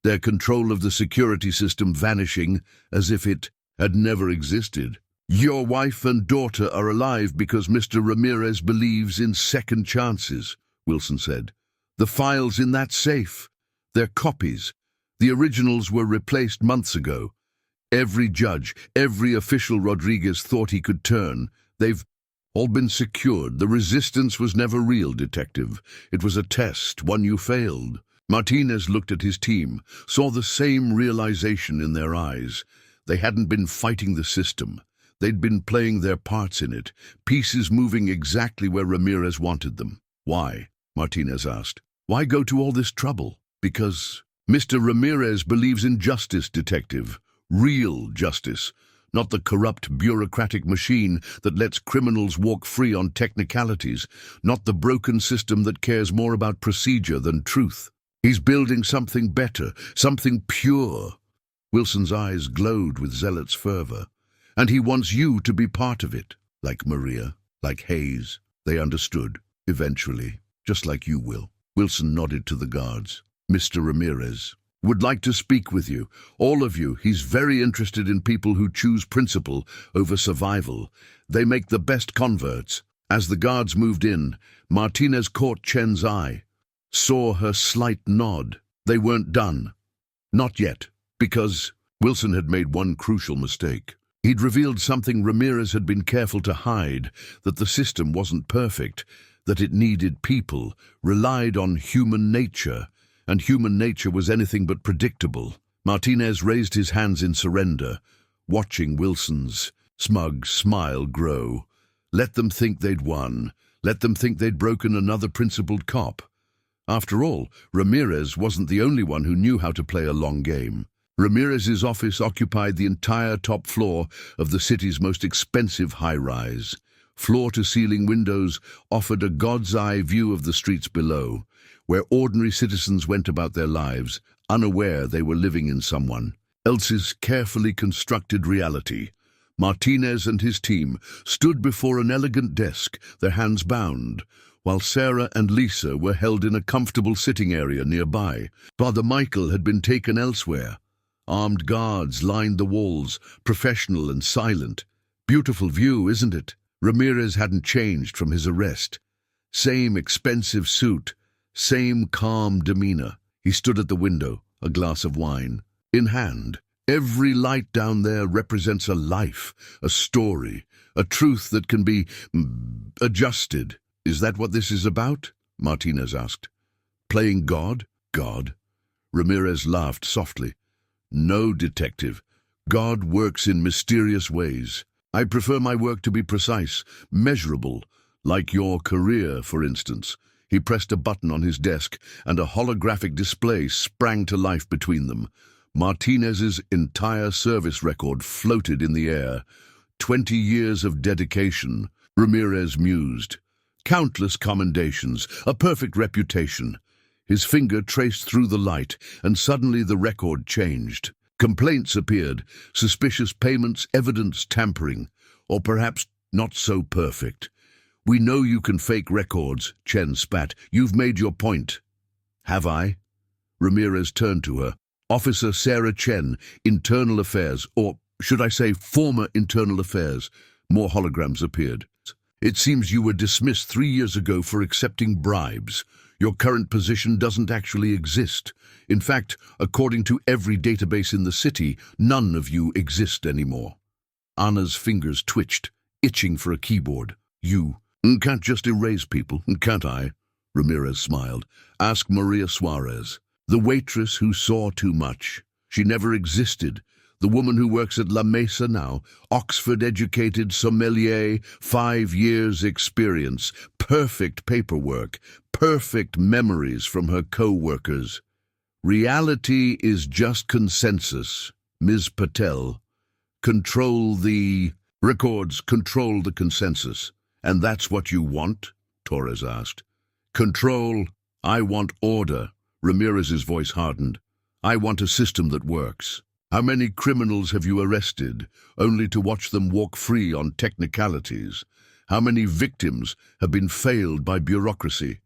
their control of the security system vanishing as if it had never existed. Your wife and daughter are alive because Mr. Ramirez believes in second chances, Wilson said. The files in that safe, they're copies. The originals were replaced months ago. Every judge, every official Rodriguez thought he could turn, they've all been secured. The resistance was never real, Detective. It was a test, one you failed. Martinez looked at his team, saw the same realization in their eyes. They hadn't been fighting the system. They'd been playing their parts in it, pieces moving exactly where Ramirez wanted them. Why? Martinez asked. Why go to all this trouble? Because Mr. Ramirez believes in justice, Detective. Real justice. Not the corrupt bureaucratic machine that lets criminals walk free on technicalities. Not the broken system that cares more about procedure than truth. He's building something better, something pure. Wilson's eyes glowed with zealot's fervor. And he wants you to be part of it. Like Maria, like Hayes. They understood, eventually, just like you will. Wilson nodded to the guards. Mr. Ramirez would like to speak with you, all of you. He's very interested in people who choose principle over survival. They make the best converts. As the guards moved in, Martinez caught Chen's eye, saw her slight nod. They weren't done. Not yet, because Wilson had made one crucial mistake. He'd revealed something Ramirez had been careful to hide, that the system wasn't perfect, that it needed people, relied on human nature, and human nature was anything but predictable. Martinez raised his hands in surrender, watching Wilson's smug smile grow. Let them think they'd won. Let them think they'd broken another principled cop. After all, Ramirez wasn't the only one who knew how to play a long game. Ramirez's office occupied the entire top floor of the city's most expensive high-rise. Floor-to-ceiling windows offered a god's-eye view of the streets below, where ordinary citizens went about their lives, unaware they were living in someone else's carefully constructed reality. Martinez and his team stood before an elegant desk, their hands bound, while Sarah and Lisa were held in a comfortable sitting area nearby. Father Michael had been taken elsewhere. Armed guards lined the walls, professional and silent. Beautiful view, isn't it? Ramirez hadn't changed from his arrest. Same expensive suit, same calm demeanor. He stood at the window, a glass of wine in hand. Every light down there represents a life, a story, a truth that can be adjusted. Is that what this is about? Martinez asked. Playing God? God? Ramirez laughed softly. No, Detective. God works in mysterious ways. I prefer my work to be precise, measurable, like your career, for instance. He pressed a button on his desk, and a holographic display sprang to life between them. Martinez's entire service record floated in the air. 20 years of dedication, Ramirez mused. Countless commendations, a perfect reputation. His finger traced through the light, and suddenly the record changed. Complaints appeared, suspicious payments, evidence tampering, or perhaps not so perfect. We know you can fake records, Chen spat. You've made your point. Have I? Ramirez turned to her. Officer Sarah Chen, Internal Affairs, or should I say former Internal Affairs. More holograms appeared. It seems you were dismissed 3 years ago for accepting bribes. Your current position doesn't actually exist. In fact, according to every database in the city, none of you exist anymore. Anna's fingers twitched, itching for a keyboard. You can't just erase people, can't I? Ramirez smiled. Ask Maria Suarez, the waitress who saw too much. She never existed. The woman who works at La Mesa now, Oxford-educated sommelier, 5 years experience, perfect paperwork, perfect memories from her co-workers. Reality is just consensus, Ms. Patel. Control the records, control the consensus. And that's what you want? Torres asked. Control. I want order. Ramirez's voice hardened. I want a system that works. How many criminals have you arrested, only to watch them walk free on technicalities? How many victims have been failed by bureaucracy?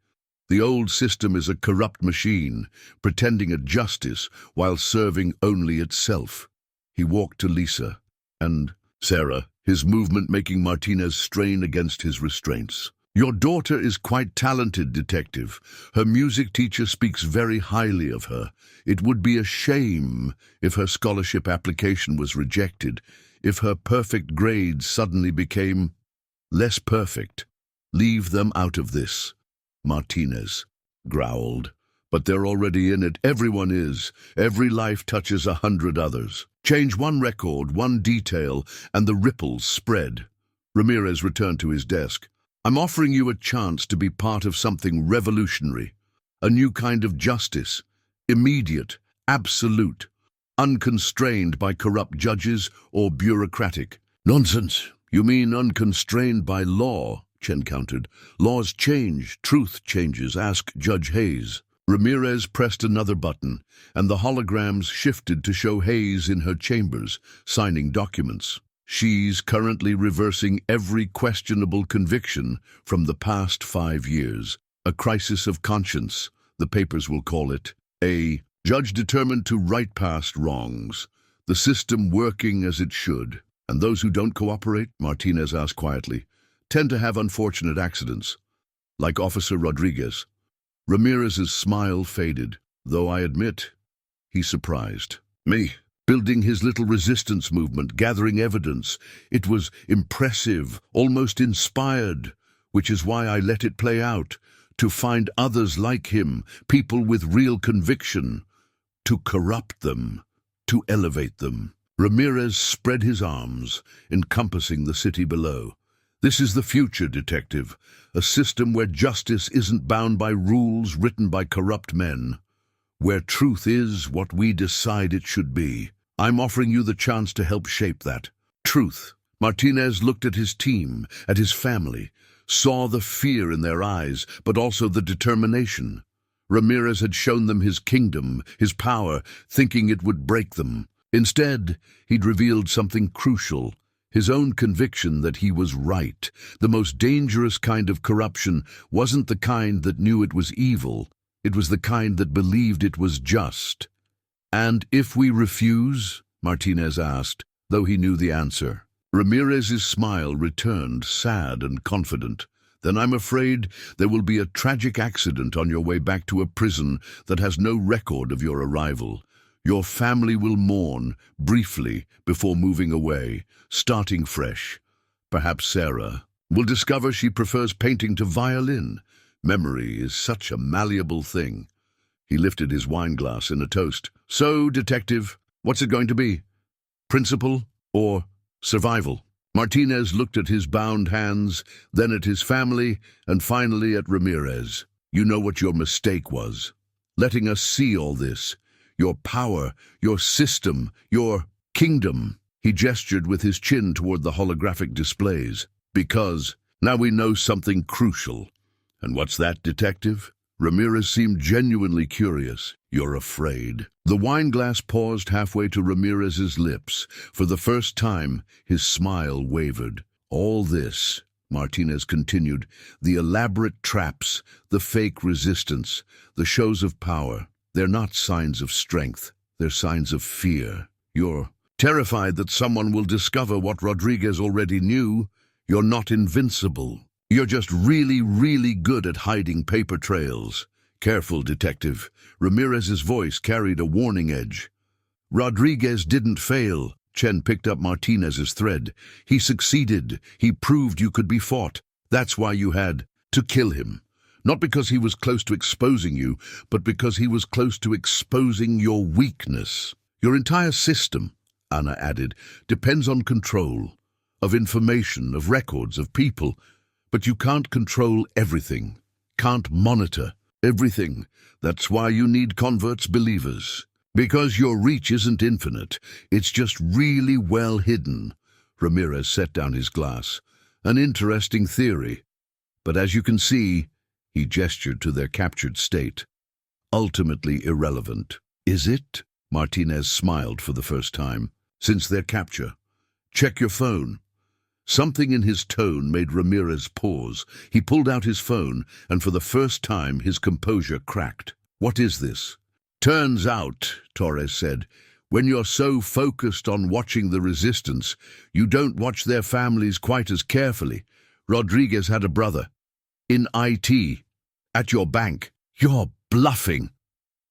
The old system is a corrupt machine, pretending at justice while serving only itself. He walked to Lisa and Sarah, his movement making Martinez strain against his restraints. Your daughter is quite talented, detective. Her music teacher speaks very highly of her. It would be a shame if her scholarship application was rejected, if her perfect grades suddenly became less perfect. Leave them out of this, Martinez growled. But they're already in it. Everyone is. Every life touches 100 others. Change one record, one detail, and the ripples spread. Ramirez returned to his desk. I'm offering you a chance to be part of something revolutionary. A new kind of justice. Immediate, absolute, unconstrained by corrupt judges or bureaucratic. Nonsense. You mean unconstrained by law, Chen countered. Laws change, truth changes. Ask Judge Hayes. Ramirez pressed another button, and the holograms shifted to show Hayes in her chambers, signing documents. She's currently reversing every questionable conviction from the past 5 years. A crisis of conscience, the papers will call it. A judge determined to right past wrongs, the system working as it should. And those who don't cooperate, Martinez asked quietly, tend to have unfortunate accidents, like Officer Rodriguez. Ramirez's smile faded, though I admit, he's surprised. Me, building his little resistance movement, gathering evidence. It was impressive, almost inspired, which is why I let it play out, to find others like him, people with real conviction, to corrupt them, to elevate them. Ramirez spread his arms, encompassing the city below. This is the future, detective, a system where justice isn't bound by rules written by corrupt men, where truth is what we decide it should be. I'm offering you the chance to help shape that. Truth. Martinez looked at his team, at his family, saw the fear in their eyes, but also the determination. Ramirez had shown them his kingdom, his power, thinking it would break them. Instead, he'd revealed something crucial. His own conviction that he was right. The most dangerous kind of corruption wasn't the kind that knew it was evil. It was the kind that believed it was just. And if we refuse? Martinez asked, though he knew the answer. Ramirez's smile returned, sad and confident. Then I'm afraid there will be a tragic accident on your way back to a prison that has no record of your arrival. Your family will mourn, briefly, before moving away, starting fresh. Perhaps Sarah will discover she prefers painting to violin. Memory is such a malleable thing. He lifted his wine glass in a toast. So, detective, what's it going to be? Principle or survival? Martinez looked at his bound hands, then at his family, and finally at Ramirez. You know what your mistake was. Letting us see all this. Your power, your system, your kingdom. He gestured with his chin toward the holographic displays. Because now we know something crucial. And what's that, detective? Ramirez seemed genuinely curious. You're afraid. The wineglass paused halfway to Ramirez's lips. For the first time, his smile wavered. All this, Martinez continued, the elaborate traps, the fake resistance, the shows of power, they're not signs of strength. They're signs of fear. You're terrified that someone will discover what Rodriguez already knew. You're not invincible. You're just really, really good at hiding paper trails. Careful, detective. Ramirez's voice carried a warning edge. Rodriguez didn't fail. Chen picked up Martinez's thread. He succeeded. He proved you could be fought. That's why you had to kill him. Not because he was close to exposing you, but because he was close to exposing your weakness. Your entire system, Anna added, depends on control, of information, of records, of people. But you can't control everything, can't monitor everything. That's why you need converts, believers. Because your reach isn't infinite, it's just really well hidden. Ramirez set down his glass. An interesting theory. But as you can see, he gestured to their captured state. Ultimately irrelevant. Is it? Martinez smiled for the first time. Since their capture. Check your phone. Something in his tone made Ramirez pause. He pulled out his phone, and for the first time his composure cracked. "What is this?" "Turns out," Torres said, "when you're so focused on watching the resistance, you don't watch their families quite as carefully. Rodriguez had a brother. In IT. At your bank. You're bluffing."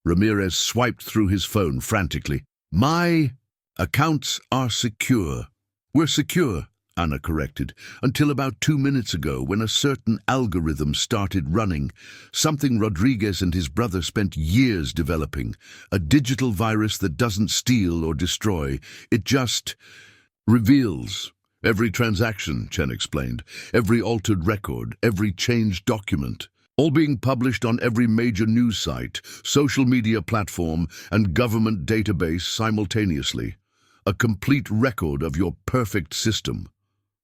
Ramirez swiped through his phone frantically. "My accounts are secure." "We're secure," Anna corrected, "until about 2 minutes ago when a certain algorithm started running, something Rodriguez and his brother spent years developing, a digital virus that doesn't steal or destroy, it just reveals every transaction," Chen explained, "every altered record, every changed document, all being published on every major news site, social media platform, and government database simultaneously. A complete record of your perfect system."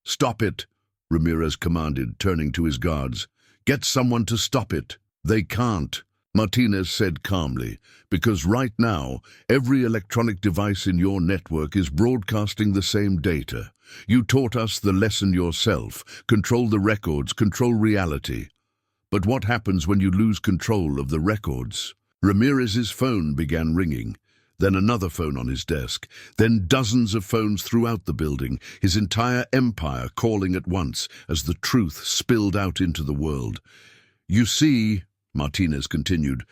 "Stop it," Ramirez commanded, turning to his guards. "Get someone to stop it." "They can't," Martinez said calmly, "because right now, every electronic device in your network is broadcasting the same data. You taught us the lesson yourself. Control the records, control reality. But what happens when you lose control of the records?" Ramirez's phone began ringing. Then another phone on his desk, then dozens of phones throughout the building, his entire empire calling at once as the truth spilled out into the world. "You see," Martinez continued,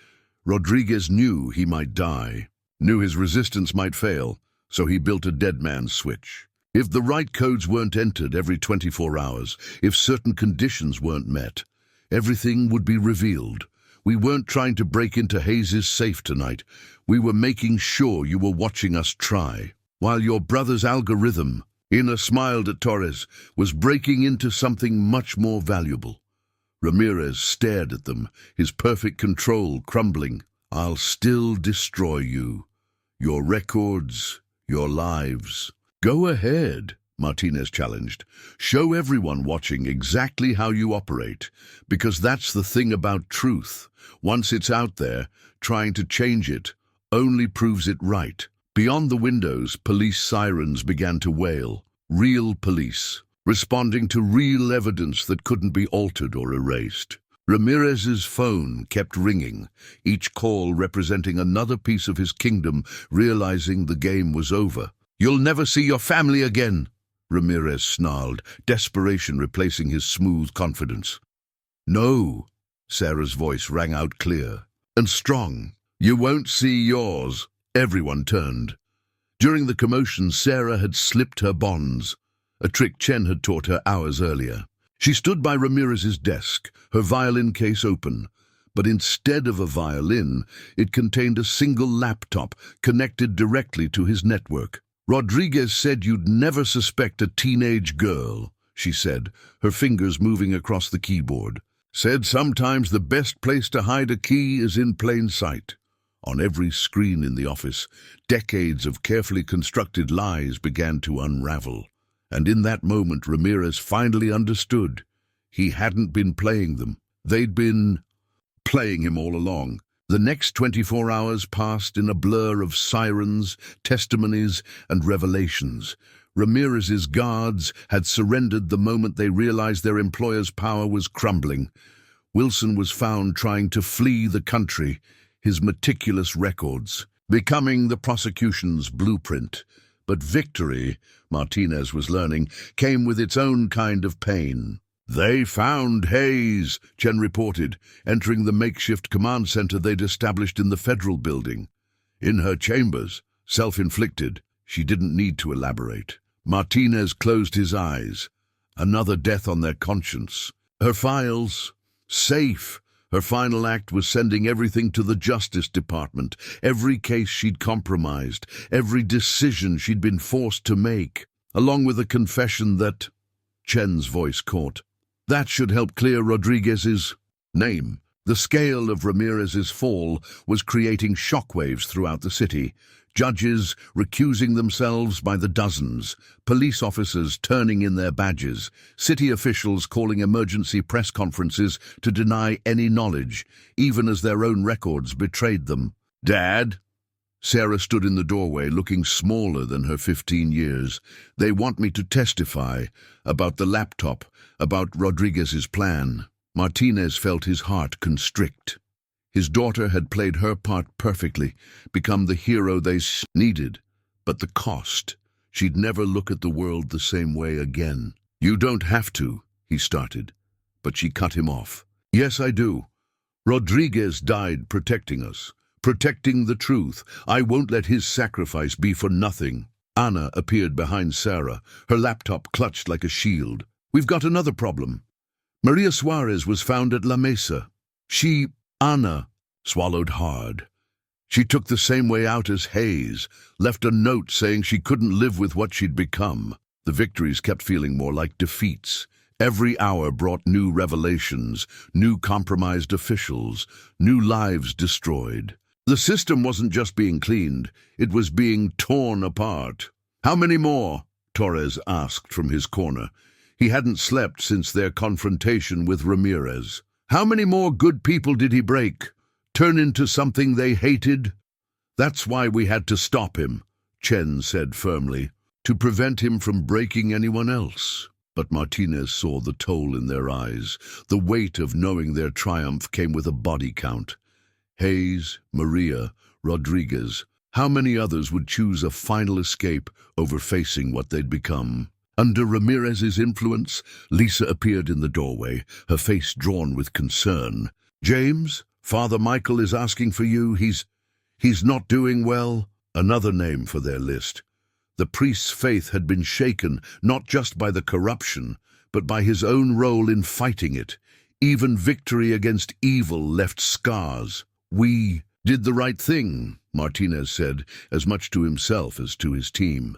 "Rodriguez knew he might die, knew his resistance might fail, so he built a dead man's switch. If the right codes weren't entered every 24 hours, if certain conditions weren't met, everything would be revealed. We weren't trying to break into Hayes' safe tonight. We were making sure you were watching us try. While your brother's algorithm," Ina smiled at Torres, "was breaking into something much more valuable." Ramirez stared at them, his perfect control crumbling. "I'll still destroy you. Your records, your lives." "Go ahead," Martinez challenged. "Show everyone watching exactly how you operate, because that's the thing about truth. Once it's out there, trying to change it only proves it right." Beyond the windows, police sirens began to wail. Real police, responding to real evidence that couldn't be altered or erased. Ramirez's phone kept ringing, each call representing another piece of his kingdom, realizing the game was over. "You'll never see your family again," Ramirez snarled, desperation replacing his smooth confidence. "No," Sarah's voice rang out clear and strong. "You won't see yours." Everyone turned. During the commotion, Sarah had slipped her bonds, a trick Chen had taught her hours earlier. She stood by Ramirez's desk, her violin case open, but instead of a violin, it contained a single laptop connected directly to his network. "Rodriguez said you'd never suspect a teenage girl," she said, her fingers moving across the keyboard. "Said sometimes the best place to hide a key is in plain sight." On every screen in the office, decades of carefully constructed lies began to unravel. And in that moment, Ramirez finally understood. He hadn't been playing them. They'd been playing him all along. The next 24 hours passed in a blur of sirens, testimonies, and revelations. Ramirez's guards had surrendered the moment they realized their employer's power was crumbling. Wilson was found trying to flee the country, his meticulous records becoming the prosecution's blueprint. But victory, Martinez was learning, came with its own kind of pain. "They found Hayes," Chen reported, entering the makeshift command center they'd established in the federal building. "In her chambers, self-inflicted." She didn't need to elaborate. Martinez closed his eyes. Another death on their conscience. Her files, safe. Her final act was sending everything to the Justice Department, every case she'd compromised, every decision she'd been forced to make, along with a confession that Chen's voice caught. That should help clear Rodriguez's name. The scale of Ramirez's fall was creating shockwaves throughout the city. Judges recusing themselves by the dozens, police officers turning in their badges, city officials calling emergency press conferences to deny any knowledge, even as their own records betrayed them. "Dad?" Sarah stood in the doorway, looking smaller than her 15 years. "They want me to testify about the laptop, about Rodriguez's plan." Martinez felt his heart constrict. His daughter had played her part perfectly, become the hero they needed. But the cost. She'd never look at the world the same way again. "You don't have to," he started, but she cut him off. "Yes, I do. Rodriguez died protecting us, protecting the truth. I won't let his sacrifice be for nothing." Ana appeared behind Sarah, her laptop clutched like a shield. "We've got another problem. Maria Suarez was found at La Mesa. Ana swallowed hard. She took the same way out as Hayes, left a note saying she couldn't live with what she'd become." The victories kept feeling more like defeats. Every hour brought new revelations, new compromised officials, new lives destroyed. The system wasn't just being cleaned, it was being torn apart. "How many more?" Torres asked from his corner. He hadn't slept since their confrontation with Ramirez. "How many more good people did he break? Turn into something they hated?" "That's why we had to stop him," Chen said firmly, "to prevent him from breaking anyone else." But Martinez saw the toll in their eyes. The weight of knowing their triumph came with a body count. Hayes, Maria, Rodriguez. How many others would choose a final escape over facing what they'd become? Under Ramirez's influence, Lisa appeared in the doorway, her face drawn with concern. "James, Father Michael is asking for you. He's not doing well." Another name for their list. The priest's faith had been shaken, not just by the corruption, but by his own role in fighting it. Even victory against evil left scars. "We did the right thing," Martinez said, as much to himself as to his team.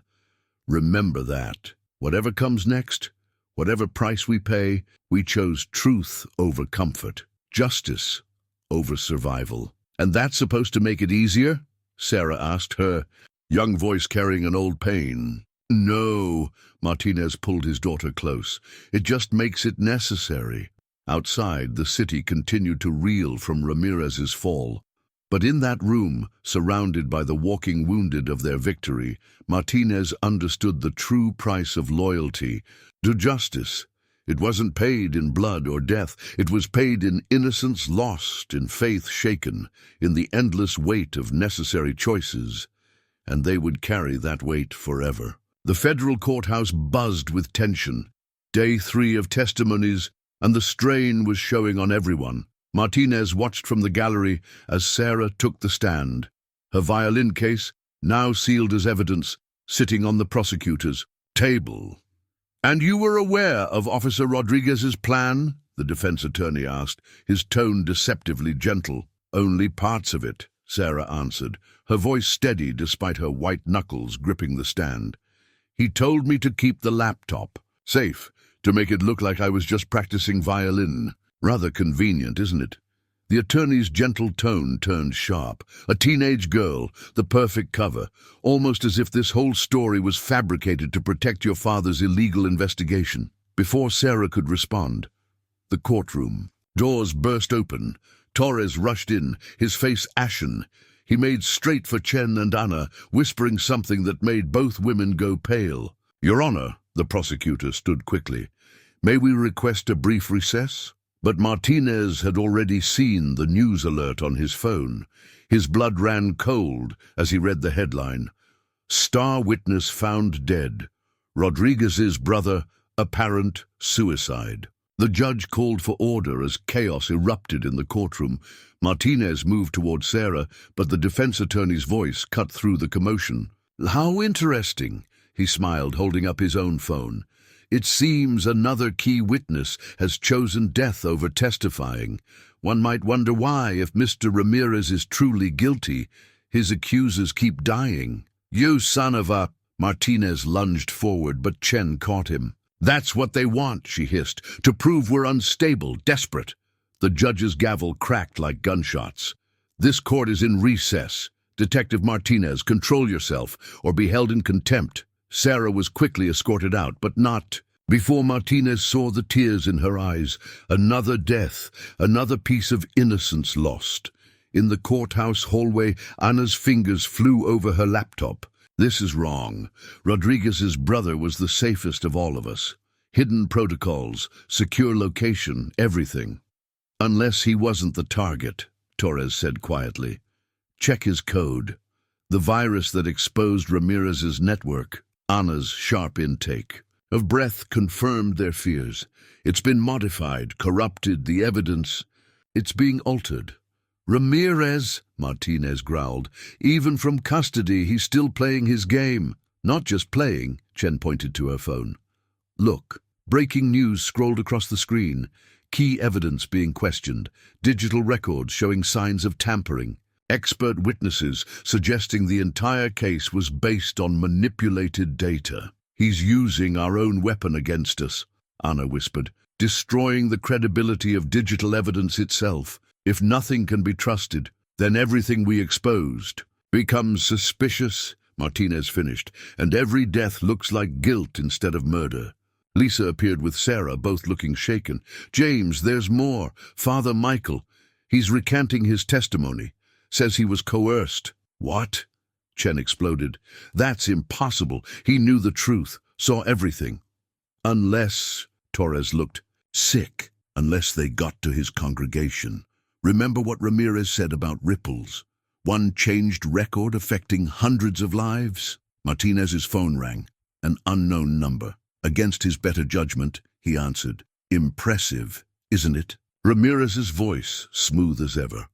"Remember that. Whatever comes next, whatever price we pay, we chose truth over comfort, justice over survival." "And that's supposed to make it easier?" Sarah asked, her young voice carrying an old pain. "No," Martinez pulled his daughter close. "It just makes it necessary." Outside, the city continued to reel from Ramirez's fall. But in that room, surrounded by the walking wounded of their victory, Martinez understood the true price of loyalty, to justice. It wasn't paid in blood or death. It was paid in innocence lost, in faith shaken, in the endless weight of necessary choices. And they would carry that weight forever. The federal courthouse buzzed with tension. Day 3 of testimonies, and the strain was showing on everyone. Martinez watched from the gallery as Sarah took the stand, her violin case, now sealed as evidence, sitting on the prosecutor's table. "And you were aware of Officer Rodriguez's plan?" the defense attorney asked, his tone deceptively gentle. "Only parts of it," Sarah answered, her voice steady despite her white knuckles gripping the stand. "He told me to keep the laptop safe, to make it look like I was just practicing violin. Rather convenient, isn't it?" The attorney's gentle tone turned sharp. "A teenage girl, the perfect cover, almost as if this whole story was fabricated to protect your father's illegal investigation." Before Sarah could respond, the courtroom. Doors burst open. Torres rushed in, his face ashen. He made straight for Chen and Ana, whispering something that made both women go pale. "Your Honor," the prosecutor stood quickly, "may we request a brief recess?" But Martinez had already seen the news alert on his phone. His blood ran cold as he read the headline. "Star witness found dead. Rodriguez's brother, apparent suicide." The judge called for order as chaos erupted in the courtroom. Martinez moved toward Sarah, but the defense attorney's voice cut through the commotion. "How interesting," he smiled, holding up his own phone. "It seems another key witness has chosen death over testifying. One might wonder why, if Mr. Ramirez is truly guilty, his accusers keep dying." "You son of a—" Martinez lunged forward, but Chen caught him. "That's what they want," she hissed, "to prove we're unstable, desperate." The judge's gavel cracked like gunshots. "This court is in recess. Detective Martinez, control yourself, or be held in contempt." Sarah was quickly escorted out, but not before Martinez saw the tears in her eyes. Another death, another piece of innocence lost. In the courthouse hallway, Anna's fingers flew over her laptop. This is wrong. Rodriguez's brother was the safest of all of us. Hidden protocols, secure location, everything. Unless he wasn't the target, Torres said quietly. Check his code. The virus that exposed Ramirez's network. Anna's sharp intake of breath confirmed their fears. It's been modified, corrupted, the evidence. It's being altered. Ramirez, Martinez growled. Even from custody, he's still playing his game. Not just playing, Chen pointed to her phone. Look, breaking news scrolled across the screen. Key evidence being questioned. Digital records showing signs of tampering. Expert witnesses suggesting the entire case was based on manipulated data. He's using our own weapon against us, Anna whispered, destroying the credibility of digital evidence itself. If nothing can be trusted, then everything we exposed becomes suspicious, Martinez finished, and every death looks like guilt instead of murder. Lisa appeared with Sarah, both looking shaken. James, there's more. Father Michael. He's recanting his testimony. Says he was coerced. What? Chen exploded. That's impossible. He knew the truth, saw everything. Unless, Torres looked, sick, unless they got to his congregation. Remember what Ramirez said about ripples? One changed record affecting hundreds of lives? Martinez's phone rang. An unknown number. Against his better judgment, he answered. Impressive, isn't it? Ramirez's voice, smooth as ever.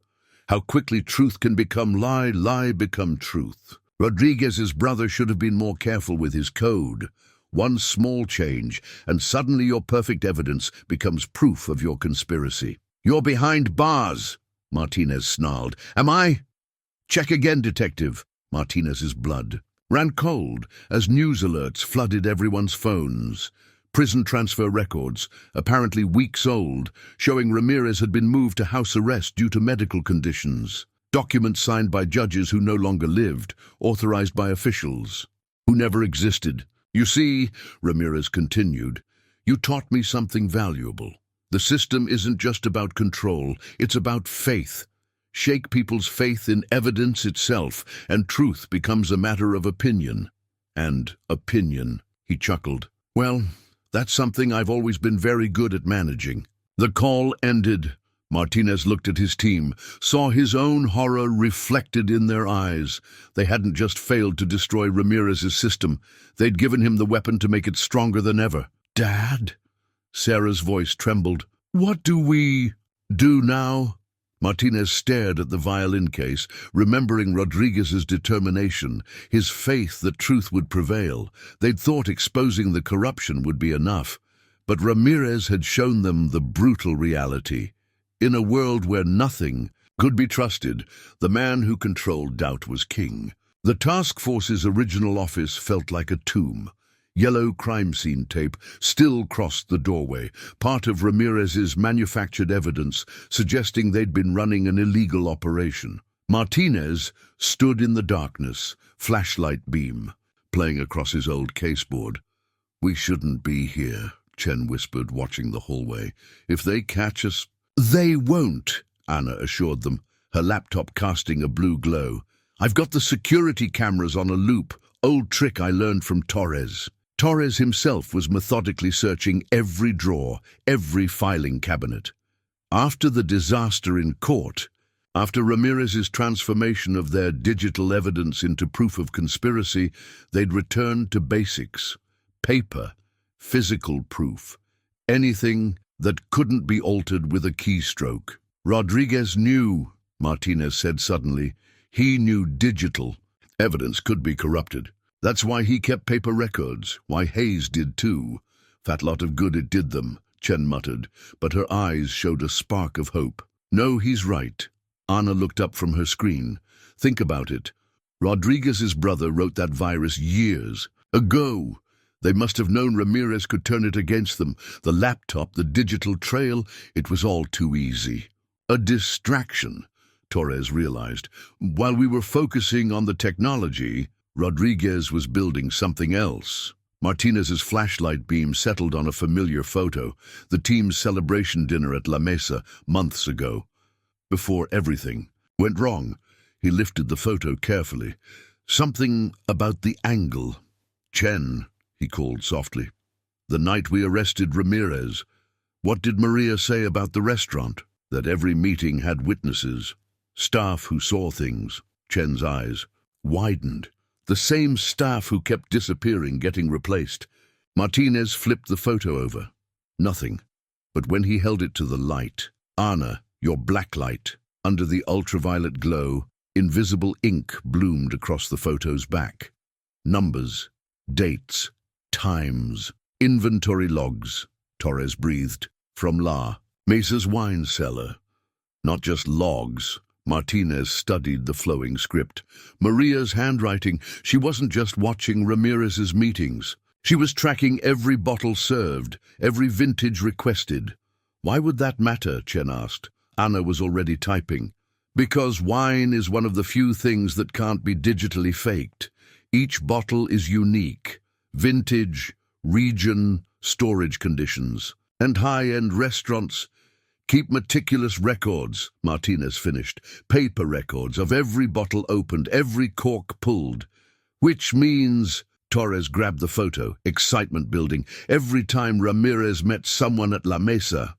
How quickly truth can become lie, lie become truth. Rodriguez's brother should have been more careful with his code. One small change, and suddenly your perfect evidence becomes proof of your conspiracy. You're behind bars, Martinez snarled. Am I? Check again, detective. Martinez's blood ran cold as news alerts flooded everyone's phones. Prison transfer records, apparently weeks old, showing Ramirez had been moved to house arrest due to medical conditions. Documents signed by judges who no longer lived, authorized by officials who never existed. You see, Ramirez continued, you taught me something valuable. The system isn't just about control, it's about faith. Shake people's faith in evidence itself, and truth becomes a matter of opinion. And opinion, he chuckled. Well, that's something I've always been very good at managing. The call ended. Martinez looked at his team, saw his own horror reflected in their eyes. They hadn't just failed to destroy Ramirez's system. They'd given him the weapon to make it stronger than ever. Dad? Sarah's voice trembled. What do we do now? Martinez stared at the violin case, remembering Rodriguez's determination, his faith that truth would prevail. They'd thought exposing the corruption would be enough, but Ramirez had shown them the brutal reality. In a world where nothing could be trusted, the man who controlled doubt was king. The task force's original office felt like a tomb. Yellow crime scene tape still crossed the doorway, part of Ramirez's manufactured evidence suggesting they'd been running an illegal operation. Martinez stood in the darkness, flashlight beam, playing across his old caseboard. We shouldn't be here, Chen whispered, watching the hallway. If they catch us... They won't, Anna assured them, her laptop casting a blue glow. I've got the security cameras on a loop, old trick I learned from Torres. Torres himself was methodically searching every drawer, every filing cabinet. After the disaster in court, after Ramirez's transformation of their digital evidence into proof of conspiracy, they'd returned to basics. Paper, physical proof, anything that couldn't be altered with a keystroke. Rodriguez knew, Martinez said suddenly. He knew digital evidence could be corrupted. That's why he kept paper records, why Hayes did too. Fat lot of good it did them, Chen muttered, but her eyes showed a spark of hope. No, he's right. Anna looked up from her screen. Think about it. Rodriguez's brother wrote that virus years ago. They must have known Ramirez could turn it against them. The laptop, the digital trail, it was all too easy. A distraction, Torres realized. While we were focusing on the technology, Rodriguez was building something else. Martinez's flashlight beam settled on a familiar photo, the team's celebration dinner at La Mesa months ago. Before everything, Went wrong. He lifted the photo carefully. Something about the angle. Chen, he called softly. The night we arrested Ramirez. What did Maria say about the restaurant? That every meeting had witnesses. Staff who saw things. Chen's eyes widened. The same staff who kept disappearing, getting replaced. Martinez flipped the photo over. Nothing. But when he held it to the light, Anna, your black light, under the ultraviolet glow, invisible ink bloomed across the photo's back. Numbers, dates, times, inventory logs, Torres breathed, from La Mesa's wine cellar. Not just logs. Martinez studied the flowing script. Maria's handwriting. She wasn't just watching Ramirez's meetings. She was tracking every bottle served, every vintage requested. Why would that matter? Chen asked. Anna was already typing. Because wine is one of the few things that can't be digitally faked. Each bottle is unique. Vintage, region, storage conditions. And high-end restaurants keep meticulous records, Martinez finished. Paper records of every bottle opened, every cork pulled. Which means, Torres grabbed the photo, excitement building, every time Ramirez met someone at La Mesa.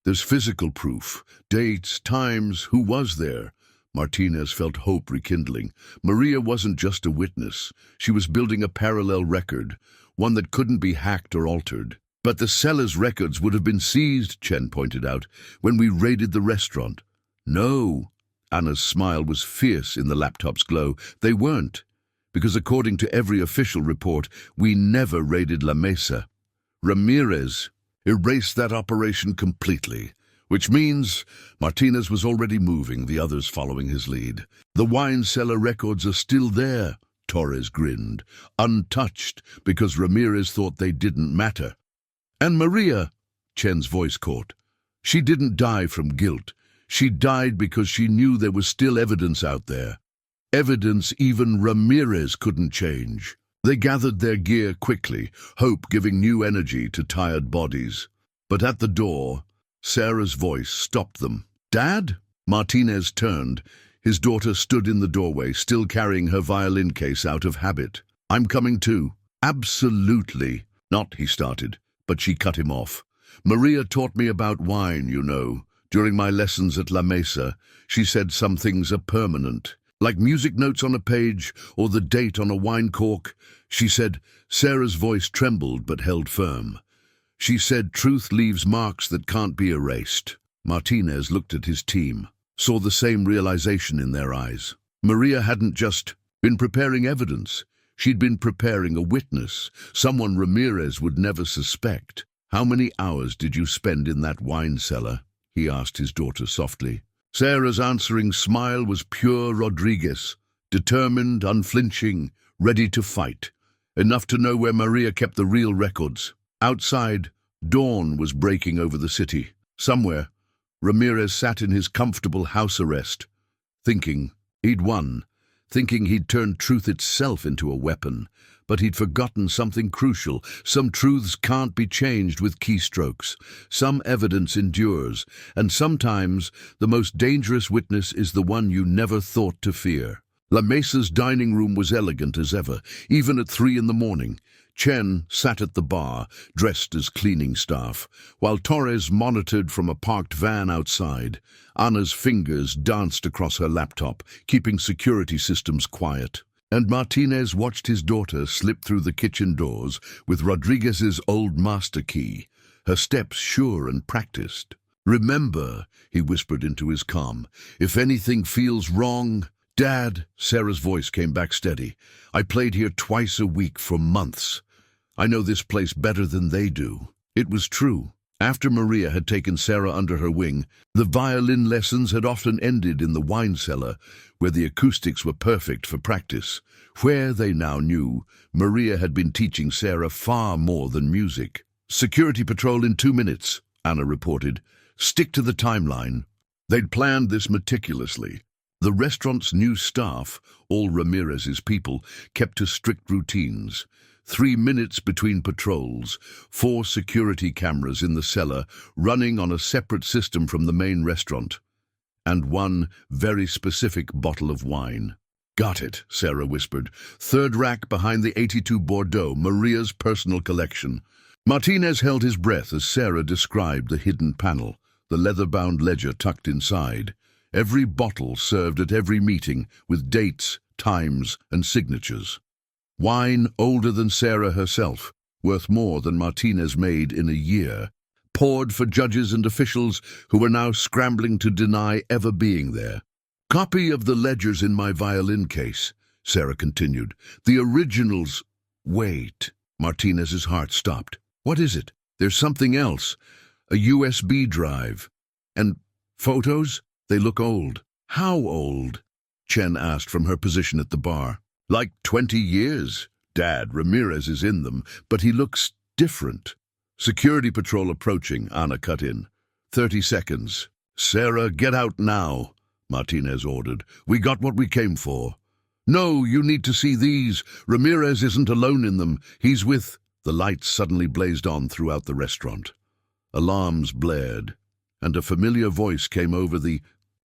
There's physical proof, dates, times, who was there. Martinez felt hope rekindling. Maria wasn't just a witness. She was building a parallel record, one that couldn't be hacked or altered. But the seller's records would have been seized, Chen pointed out, when we raided the restaurant. No. Anna's smile was fierce in the laptop's glow. They weren't. Because according to every official report, we never raided La Mesa. Ramirez erased that operation completely, which means Martinez was already moving, the others following his lead. The wine cellar records are still there, Torres grinned, untouched because Ramirez thought they didn't matter. And Maria, Chen's voice caught. She didn't die from guilt. She died because she knew there was still evidence out there. Evidence even Ramirez couldn't change. They gathered their gear quickly, hope giving new energy to tired bodies. But at the door, Sarah's voice stopped them. "Dad?" Martinez turned. His daughter stood in the doorway, still carrying her violin case out of habit. "I'm coming too." "Absolutely not," he started, but she cut him off. "Maria taught me about wine, you know. During my lessons at La Mesa, she said some things are permanent. Like music notes on a page or the date on a wine cork." She said, Sarah's voice trembled but held firm. She said truth leaves marks that can't be erased. Martinez looked at his team, saw the same realization in their eyes. Maria hadn't just been preparing evidence. She'd been preparing a witness, someone Ramirez would never suspect. "How many hours did you spend in that wine cellar?" he asked his daughter softly. Sarah's answering smile was pure Rodriguez, determined, unflinching, ready to fight. Enough to know where Maria kept the real records. Outside, dawn was breaking over the city. Somewhere, Ramirez sat in his comfortable house arrest, thinking he'd won, thinking he'd turned truth itself into a weapon. But he'd forgotten something crucial. Some truths can't be changed with keystrokes. Some evidence endures, and sometimes the most dangerous witness is the one you never thought to fear. La Mesa's dining room was elegant as ever, even at 3 a.m. Chen sat at the bar, dressed as cleaning staff, while Torres monitored from a parked van outside. Anna's fingers danced across her laptop, keeping security systems quiet. And Martinez watched his daughter slip through the kitchen doors with Rodriguez's old master key, her steps sure and practiced. "Remember," he whispered into his calm, "if anything feels wrong..." "Dad," Sarah's voice came back steady, "I played here twice a week for months. I know this place better than they do." It was true. After Maria had taken Sarah under her wing, the violin lessons had often ended in the wine cellar, where the acoustics were perfect for practice. Where, they now knew, Maria had been teaching Sarah far more than music. "Security patrol in 2 minutes," Anna reported. "Stick to the timeline." They'd planned this meticulously. The restaurant's new staff, all Ramirez's people, kept to strict routines. 3 minutes between patrols, 4 security cameras in the cellar, running on a separate system from the main restaurant. and one very specific bottle of wine. "Got it," Sarah whispered. "Third rack behind the 82 Bordeaux, Maria's personal collection." Martinez held his breath as Sarah described the hidden panel, the leather-bound ledger tucked inside. Every bottle served at every meeting, with dates, times, and signatures. Wine older than Sarah herself, worth more than Martinez made in a year, poured for judges and officials who were now scrambling to deny ever being there. "Copy of the ledgers in my violin case," Sarah continued. "The originals—" "Wait." Martinez's heart stopped. "What is it?" "There's something else. A USB drive. And photos? They look old." "How old?" Chen asked from her position at the bar. "Like 20 years. Dad, Ramirez is in them, but he looks different." "Security patrol approaching," Anna cut in. 30 seconds. "Sarah, get out now," Martinez ordered. "We got what we came for." "No, you need to see these. Ramirez isn't alone in them. He's with—" The lights suddenly blazed on throughout the restaurant. Alarms blared, and a familiar voice came over the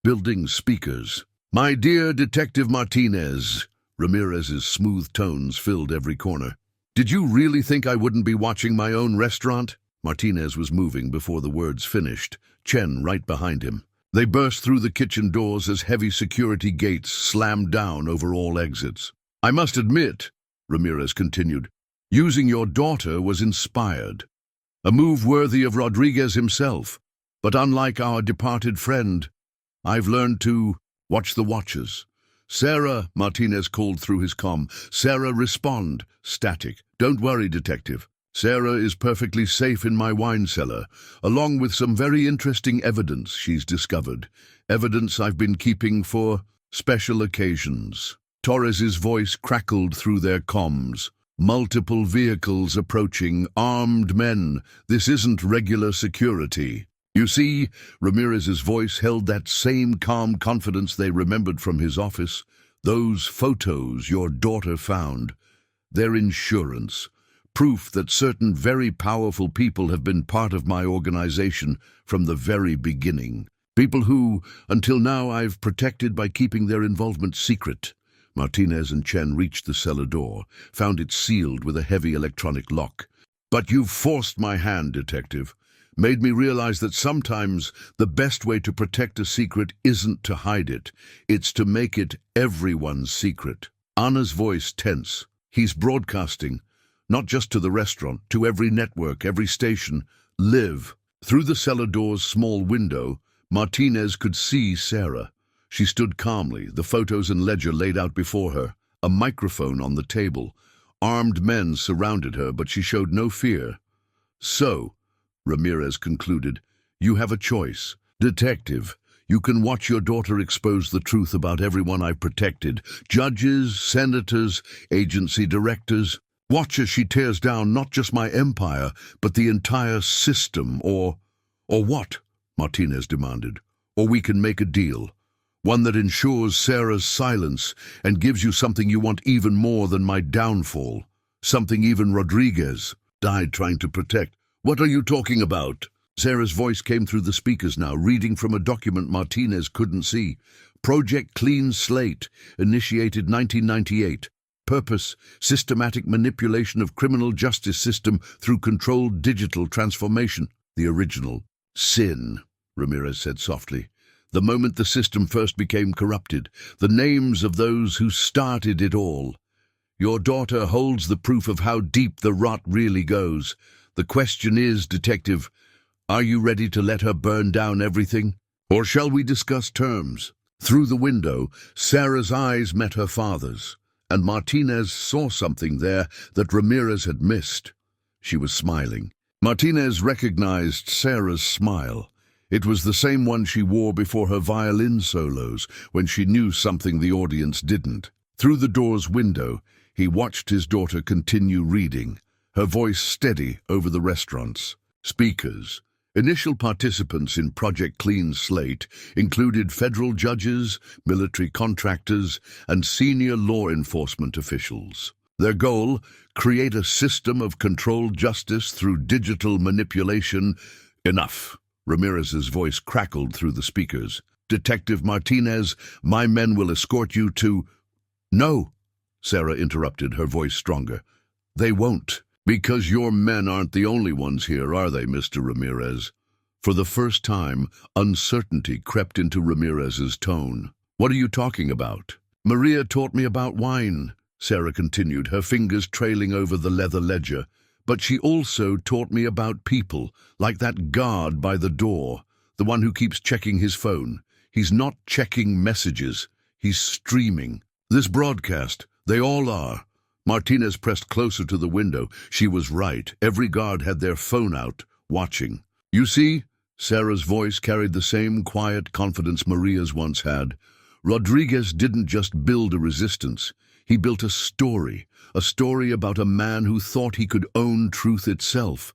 building speakers. "My dear Detective Martinez," Ramirez's smooth tones filled every corner. "Did you really think I wouldn't be watching my own restaurant?" Martinez was moving before the words finished, Chen right behind him. They burst through the kitchen doors as heavy security gates slammed down over all exits. "I must admit," Ramirez continued, "using your daughter was inspired. A move worthy of Rodriguez himself. But unlike our departed friend, I've learned to watch the watchers." "Sarah," Martinez called through his comm. "Sarah, respond." Static. "Don't worry, Detective. Sarah is perfectly safe in my wine cellar, along with some very interesting evidence she's discovered. Evidence I've been keeping for special occasions." Torres's voice crackled through their comms. "Multiple vehicles approaching, armed men. This isn't regular security." "You see," Ramirez's voice held that same calm confidence they remembered from his office. "Those photos your daughter found, they're insurance. Proof that certain very powerful people have been part of my organization from the very beginning. People who, until now, I've protected by keeping their involvement secret." Martinez and Chen reached the cellar door, found it sealed with a heavy electronic lock. "But you've forced my hand, Detective. Made me realize that sometimes the best way to protect a secret isn't to hide it. It's to make it everyone's secret." Anna's voice tense. "He's broadcasting. Not just to the restaurant, to every network, every station. Live." Through the cellar door's small window, Martinez could see Sarah. She stood calmly, the photos and ledger laid out before her, a microphone on the table. Armed men surrounded her, but she showed no fear. "So," Ramirez concluded, "you have a choice. Detective, you can watch your daughter expose the truth about everyone I've protected. Judges, senators, agency directors. Watch as she tears down not just my empire, but the entire system, or what?" Martinez demanded. "Or we can make a deal. One that ensures Sarah's silence and gives you something you want even more than my downfall. Something even Rodriguez died trying to protect." "What are you talking about?" Sarah's voice came through the speakers now, reading from a document Martinez couldn't see. "Project Clean Slate, initiated 1998. Purpose, systematic manipulation of criminal justice system through controlled digital transformation." "The original. Sin," Ramirez said softly. "The moment the system first became corrupted. The names of those who started it all. Your daughter holds the proof of how deep the rot really goes. The question is, Detective, are you ready to let her burn down everything? Or shall we discuss terms?" Through the window, Sarah's eyes met her father's, and Martinez saw something there that Ramirez had missed. She was smiling. Martinez recognized Sarah's smile. It was the same one she wore before her violin solos, when she knew something the audience didn't. Through the door's window, he watched his daughter continue reading, her voice steady over the restaurant's speakers. Initial participants in Project Clean Slate included federal judges, military contractors, and senior law enforcement officials. Their goal, create a system of controlled justice through digital manipulation. Enough. Ramirez's voice crackled through the speakers. Detective Martinez. My men will escort you to—" "No," Sarah interrupted, her voice stronger. "They won't. Because your men aren't the only ones here, are they, Mr. Ramirez?" For the first time, uncertainty crept into Ramirez's tone. "What are you talking about?" "Maria taught me about wine," Sarah continued, her fingers trailing over the leather ledger. "But she also taught me about people, like that guard by the door, the one who keeps checking his phone. He's not checking messages, he's streaming. This broadcast, they all are." Martinez pressed closer to the window. She was right. Every guard had their phone out, watching. "You see?" Sarah's voice carried the same quiet confidence Maria's once had. "Rodriguez didn't just build a resistance. He built a story about a man who thought he could own truth itself.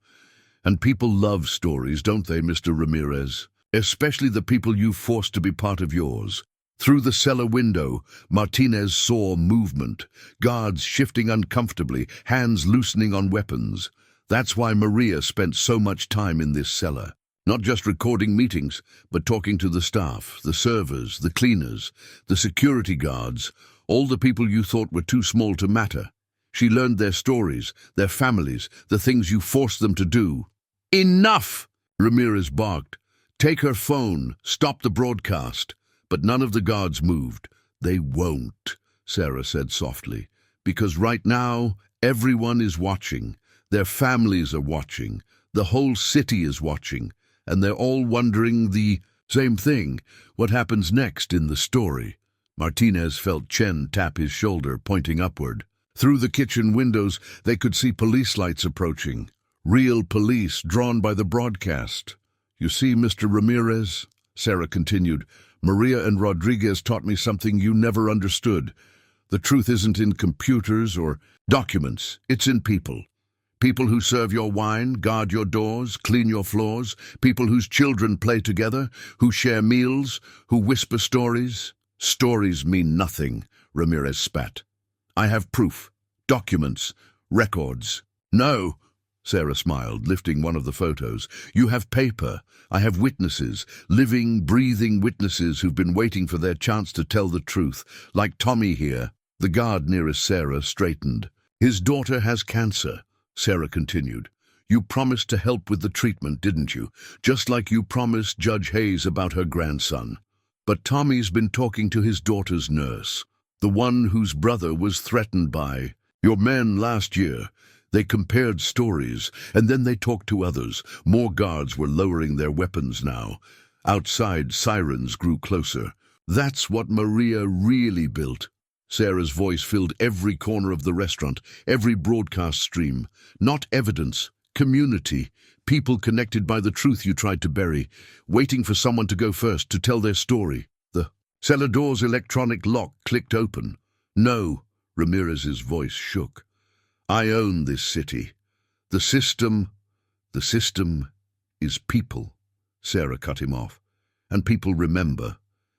And people love stories, don't they, Mr. Ramirez? Especially the people you forced to be part of yours." Through the cellar window, Martinez saw movement, guards shifting uncomfortably, hands loosening on weapons. That's why Maria spent so much time in this cellar. Not just recording meetings, but talking to the staff, the servers, the cleaners, the security guards, all the people you thought were too small to matter. She learned their stories, their families, the things you forced them to do. "Enough!" Ramirez barked. "Take her phone, stop the broadcast." But none of the guards moved. "They won't," Sarah said softly, "because right now everyone is watching. Their families are watching. The whole city is watching. And they're all wondering the same thing. What happens next in the story?" Martinez felt Chen tap his shoulder, pointing upward. Through the kitchen windows, they could see police lights approaching. Real police drawn by the broadcast. "You see, Mr. Ramirez," Sarah continued, "Maria and Rodriguez taught me something you never understood. The truth isn't in computers or documents. It's in people. People who serve your wine, guard your doors, clean your floors. People whose children play together, who share meals, who whisper stories." "Stories mean nothing," Ramirez spat. "I have proof, documents, records." "No," Sarah smiled, lifting one of the photos. "You have paper. I have witnesses, living, breathing witnesses who've been waiting for their chance to tell the truth, like Tommy here." The guard nearest Sarah straightened. "His daughter has cancer," Sarah continued. "You promised to help with the treatment, didn't you? Just like you promised Judge Hayes about her grandson. But Tommy's been talking to his daughter's nurse, the one whose brother was threatened by your men last year. They compared stories, and then they talked to others. More guards were lowering their weapons now. Outside, sirens grew closer. That's what Maria really built." Sarah's voice filled every corner of the restaurant, every broadcast stream. "Not evidence, community, people connected by the truth you tried to bury, waiting for someone to go first to tell their story." The cellar door's electronic lock clicked open. "No," Ramirez's voice shook. "I own this city. The system is people." Sarah cut him off. "And people remember.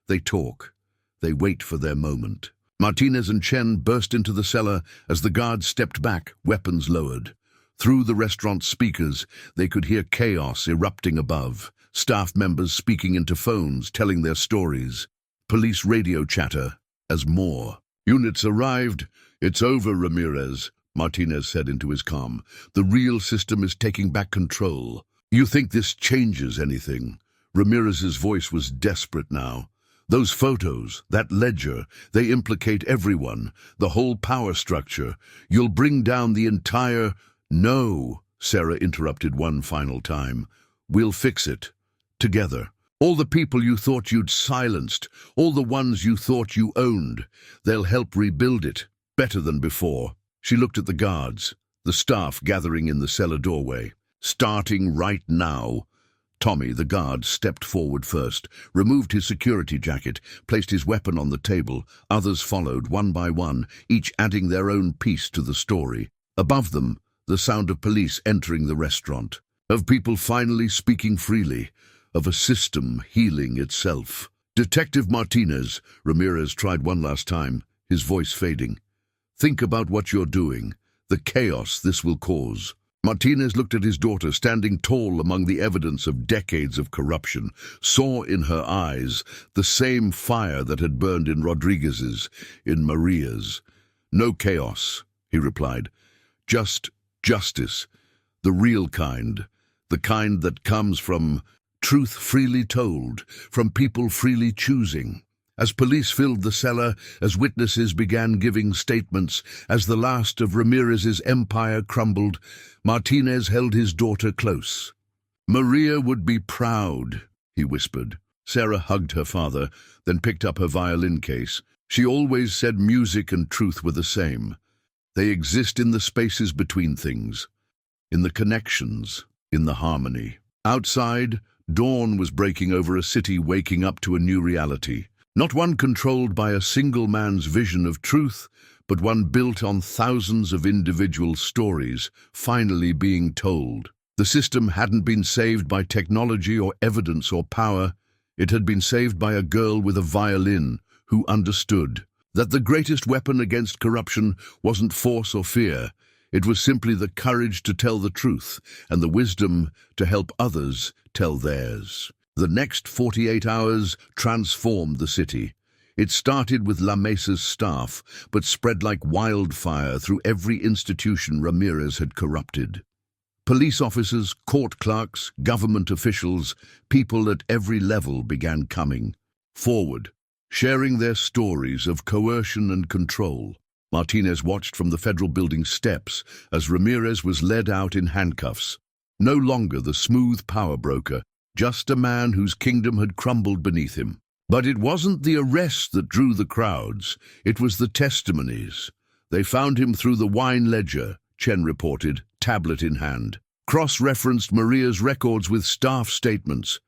They talk. They wait for their moment." Martinez and Chen burst into the cellar as the guards stepped back, weapons lowered. Through the restaurant speakers, they could hear chaos erupting above, staff members speaking into phones, telling their stories. Police radio chatter as more. "Units arrived. It's over, Ramirez," Martinez said into his calm. "The real system is taking back control. You think this changes anything?" Ramirez's voice was desperate now. "Those photos, that ledger, they implicate everyone, the whole power structure. You'll bring down the entire—" "No," Sarah interrupted one final time. "We'll fix it. Together. All the people you thought you'd silenced, all the ones you thought you owned, they'll help rebuild it, better than before." She looked at the guards, the staff gathering in the cellar doorway. "Starting right now." Tommy, the guard, stepped forward first, removed his security jacket, placed his weapon on the table. Others followed, one by one, each adding their own piece to the story. Above them, the sound of police entering the restaurant, of people finally speaking freely, of a system healing itself. "Detective Martinez," Ramirez tried one last time, his voice fading. "Think about what you're doing, the chaos this will cause." Martinez looked at his daughter, standing tall among the evidence of decades of corruption, saw in her eyes the same fire that had burned in Rodriguez's, in Maria's. "No chaos," he replied. "Just justice, the real kind, the kind that comes from truth freely told, from people freely choosing." As police filled the cellar, as witnesses began giving statements, as the last of Ramirez's empire crumbled, Martinez held his daughter close. "Maria would be proud," he whispered. Sarah hugged her father, then picked up her violin case. She always said music and truth were the same. They exist in the spaces between things, in the connections, in the harmony. Outside, dawn was breaking over a city waking up to a new reality. Not one controlled by a single man's vision of truth, but one built on thousands of individual stories finally being told. The system hadn't been saved by technology or evidence or power. It had been saved by a girl with a violin who understood that the greatest weapon against corruption wasn't force or fear. It was simply the courage to tell the truth and the wisdom to help others tell theirs. The next 48 hours transformed the city. It started with La Mesa's staff, but spread like wildfire through every institution Ramirez had corrupted. Police officers, court clerks, government officials, people at every level began coming forward, sharing their stories of coercion and control. Martinez watched from the federal building steps as Ramirez was led out in handcuffs. No longer the smooth power broker, just a man whose kingdom had crumbled beneath him. But it wasn't the arrest that drew the crowds, it was the testimonies. They found him through the wine ledger, Chen reported, tablet in hand. Cross-referenced Maria's records with staff statements.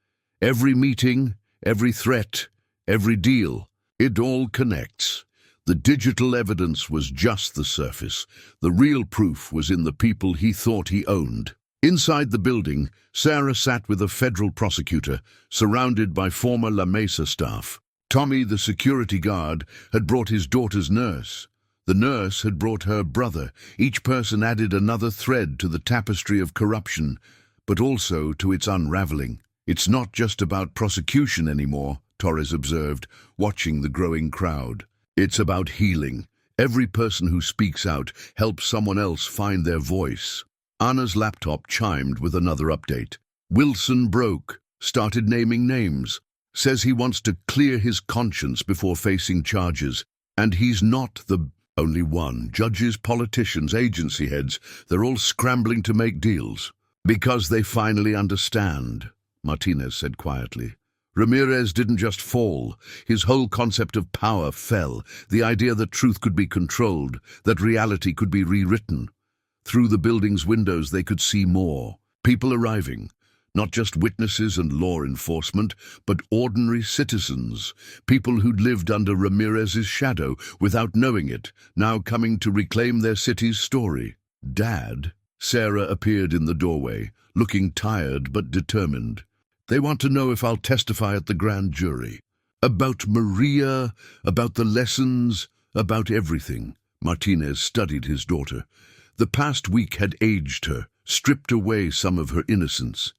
Every meeting, every threat, every deal, it all connects. The digital evidence was just the surface. The real proof was in the people he thought he owned. Inside the building, Sarah sat with a federal prosecutor, surrounded by former La Mesa staff. Tommy, the security guard, had brought his daughter's nurse. The nurse had brought her brother. Each person added another thread to the tapestry of corruption, but also to its unraveling. "It's not just about prosecution anymore," Torres observed, watching the growing crowd. "It's about healing. Every person who speaks out helps someone else find their voice." Anna's laptop chimed with another update. "Wilson broke, started naming names, says he wants to clear his conscience before facing charges. And he's not the only one. Judges, politicians, agency heads, they're all scrambling to make deals. Because they finally understand," Martinez said quietly. Ramirez didn't just fall. His whole concept of power fell. The idea that truth could be controlled, that reality could be rewritten. Through the building's windows they could see more. People arriving. Not just witnesses and law enforcement, but ordinary citizens. People who'd lived under Ramirez's shadow without knowing it, now coming to reclaim their city's story. "Dad?" Sarah appeared in the doorway, looking tired but determined. "They want to know if I'll testify at the grand jury. About Maria, about the lessons, about everything." Martinez studied his daughter. The past week had aged her, stripped away some of her innocence.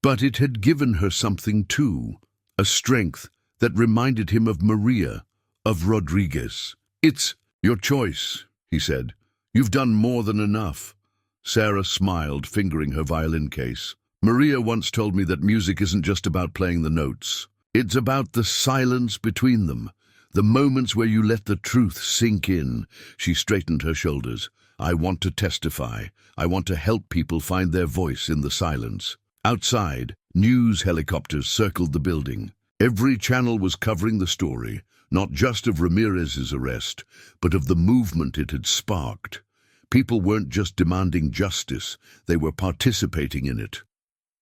But it had given her something too, a strength that reminded him of Maria, of Rodriguez. "It's your choice," he said. "You've done more than enough." Sarah smiled, fingering her violin case. "Maria once told me that music isn't just about playing the notes. It's about the silence between them, the moments where you let the truth sink in." She straightened her shoulders. "I want to testify. I want to help people find their voice in the silence." Outside, news helicopters circled the building. Every channel was covering the story, not just of Ramirez's arrest, but of the movement it had sparked. People weren't just demanding justice, they were participating in it.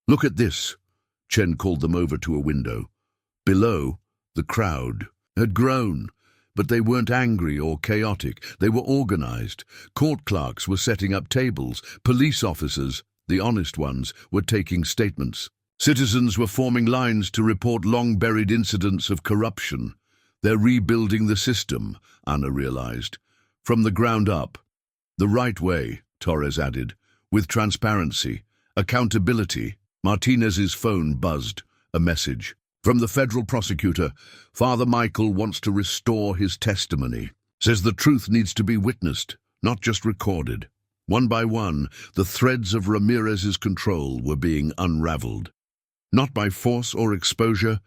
"Look at this," Chen called them over to a window. Below, the crowd had grown, but they weren't angry or chaotic. They were organized. Court clerks were setting up tables. Police officers, the honest ones, were taking statements. Citizens were forming lines to report long-buried incidents of corruption. They're rebuilding the system, Anna realized, from the ground up. "The right way," Torres added, with transparency, accountability. Martinez's phone buzzed. A message. From the federal prosecutor, Father Michael wants to restore his testimony. Says the truth needs to be witnessed, not just recorded. One by one, the threads of Ramirez's control were being unraveled. Not by force or exposure,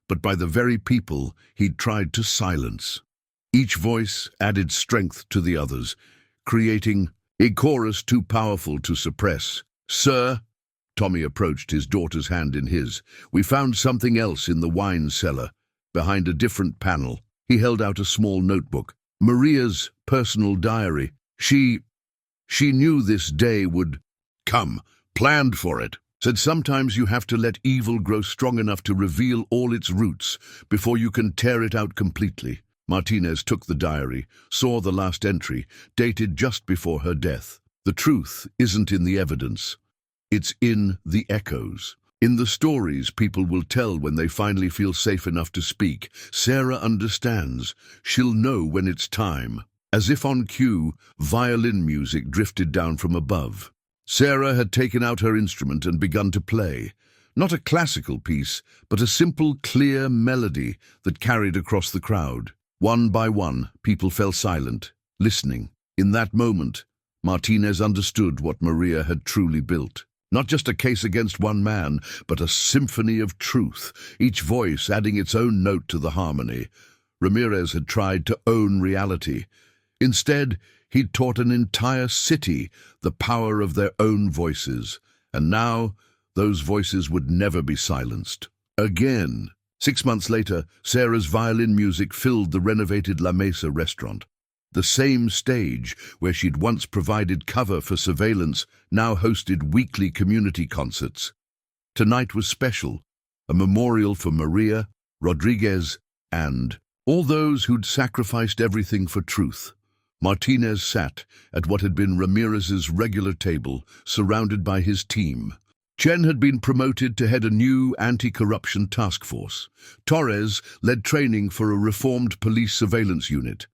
but by the very people he'd tried to silence. Each voice added strength to the others, creating a chorus too powerful to suppress. "Sir," Tommy approached, his daughter's hand in his, "we found something else in the wine cellar, behind a different panel." He held out a small notebook. Maria's personal diary. She knew this day would come, planned for it. Said sometimes you have to let evil grow strong enough to reveal all its roots before you can tear it out completely. Martinez took the diary, saw the last entry, dated just before her death. The truth isn't in the evidence. It's in the echoes. In the stories people will tell when they finally feel safe enough to speak. Sarah understands. She'll know when it's time. As if on cue, violin music drifted down from above. Sarah had taken out her instrument and begun to play. Not a classical piece, but a simple, clear melody that carried across the crowd. One by one, people fell silent, listening. In that moment, Martinez understood what Maria had truly built. Not just a case against one man, but a symphony of truth, each voice adding its own note to the harmony. Ramirez had tried to own reality. Instead, he'd taught an entire city the power of their own voices, and now those voices would never be silenced. Again. 6 months later, Sarah's violin music filled the renovated La Mesa restaurant. The same stage where she'd once provided cover for surveillance now hosted weekly community concerts. Tonight was special, a memorial for Maria, Rodriguez, and all those who'd sacrificed everything for truth. Martinez sat at what had been Ramirez's regular table, surrounded by his team. Chen had been promoted to head a new anti-corruption task force. Torres led training for a reformed police surveillance unit.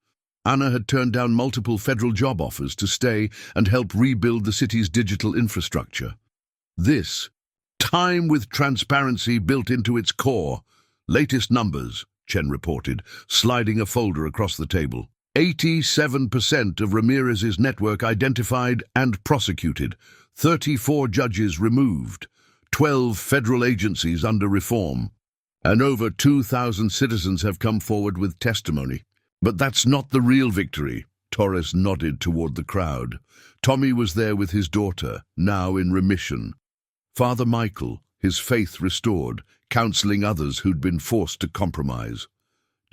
Ana had turned down multiple federal job offers to stay and help rebuild the city's digital infrastructure. This, time with transparency built into its core. Latest numbers, Chen reported, sliding a folder across the table. 87% of Ramirez's network identified and prosecuted, 34 judges removed, 12 federal agencies under reform, and over 2,000 citizens have come forward with testimony. But that's not the real victory. Torres nodded toward the crowd. Tommy was there with his daughter, now in remission. Father Michael, his faith restored, counseling others who'd been forced to compromise.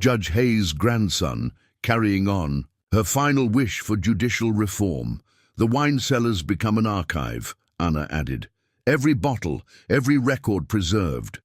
Judge Hayes' grandson, carrying on, her final wish for judicial reform. The wine cellars become an archive, Anna added. Every bottle, every record preserved.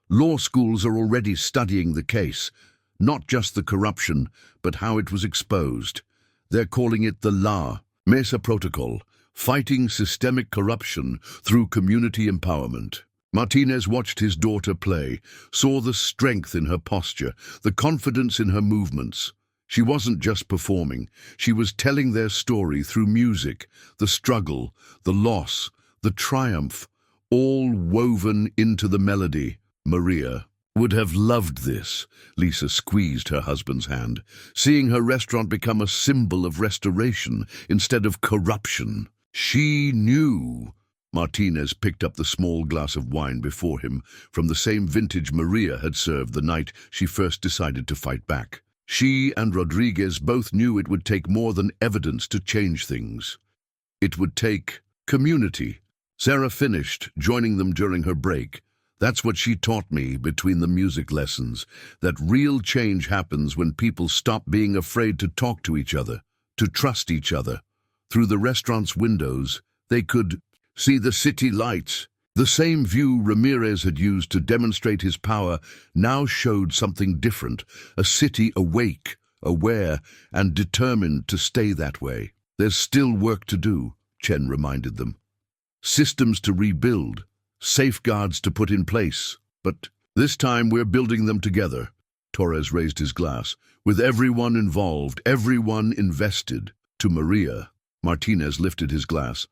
Law schools are already studying the case, not just the corruption, but how it was exposed. They're calling it the La Mesa Protocol, fighting systemic corruption through community empowerment. Martinez watched his daughter play, saw the strength in her posture, the confidence in her movements. She wasn't just performing, she was telling their story through music, the struggle, the loss, the triumph, all woven into the melody. Maria would have loved this. Lisa squeezed her husband's hand, seeing her restaurant become a symbol of restoration instead of corruption. She knew. Martinez picked up the small glass of wine before him, from the same vintage Maria had served the night she first decided to fight back. She and Rodriguez both knew it would take more than evidence to change things. It would take community. Sarah finished, joining them during her break. That's what she taught me between the music lessons, that real change happens when people stop being afraid to talk to each other, to trust each other. Through the restaurant's windows, they could see the city lights. The same view Ramirez had used to demonstrate his power now showed something different, a city awake, aware, and determined to stay that way. There's still work to do, Chen reminded them. Systems to rebuild, safeguards to put in place. But this time we're building them together. Torres raised his glass. With everyone involved, everyone invested. To Maria, Martinez lifted his glass.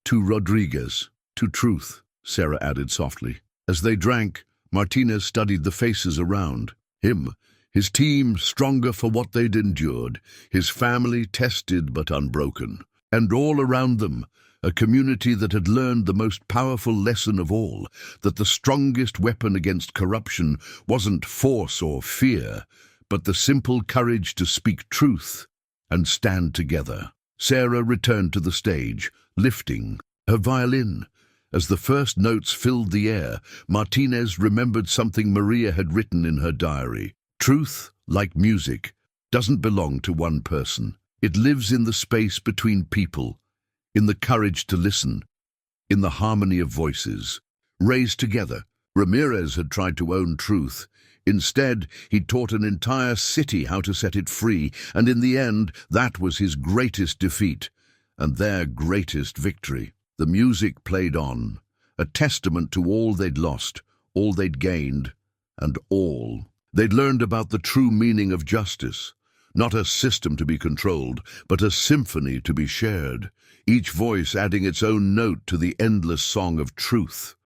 To Rodriguez, to truth, Sarah added softly. As they drank, Martinez studied the faces around. Him, his team stronger for what they'd endured, his family tested but unbroken. And all around them, a community that had learned the most powerful lesson of all, that the strongest weapon against corruption wasn't force or fear, but the simple courage to speak truth and stand together. Sarah returned to the stage, lifting her violin. As the first notes filled the air, Martinez remembered something Maria had written in her diary. Truth, like music, doesn't belong to one person. It lives in the space between people, in the courage to listen, in the harmony of voices. Raised together, Ramirez had tried to own truth. Instead, he'd taught an entire city how to set it free, and in the end, that was his greatest defeat, and their greatest victory. The music played on, a testament to all they'd lost, all they'd gained, and all. They'd learned about the true meaning of justice, not a system to be controlled, but a symphony to be shared, each voice adding its own note to the endless song of truth.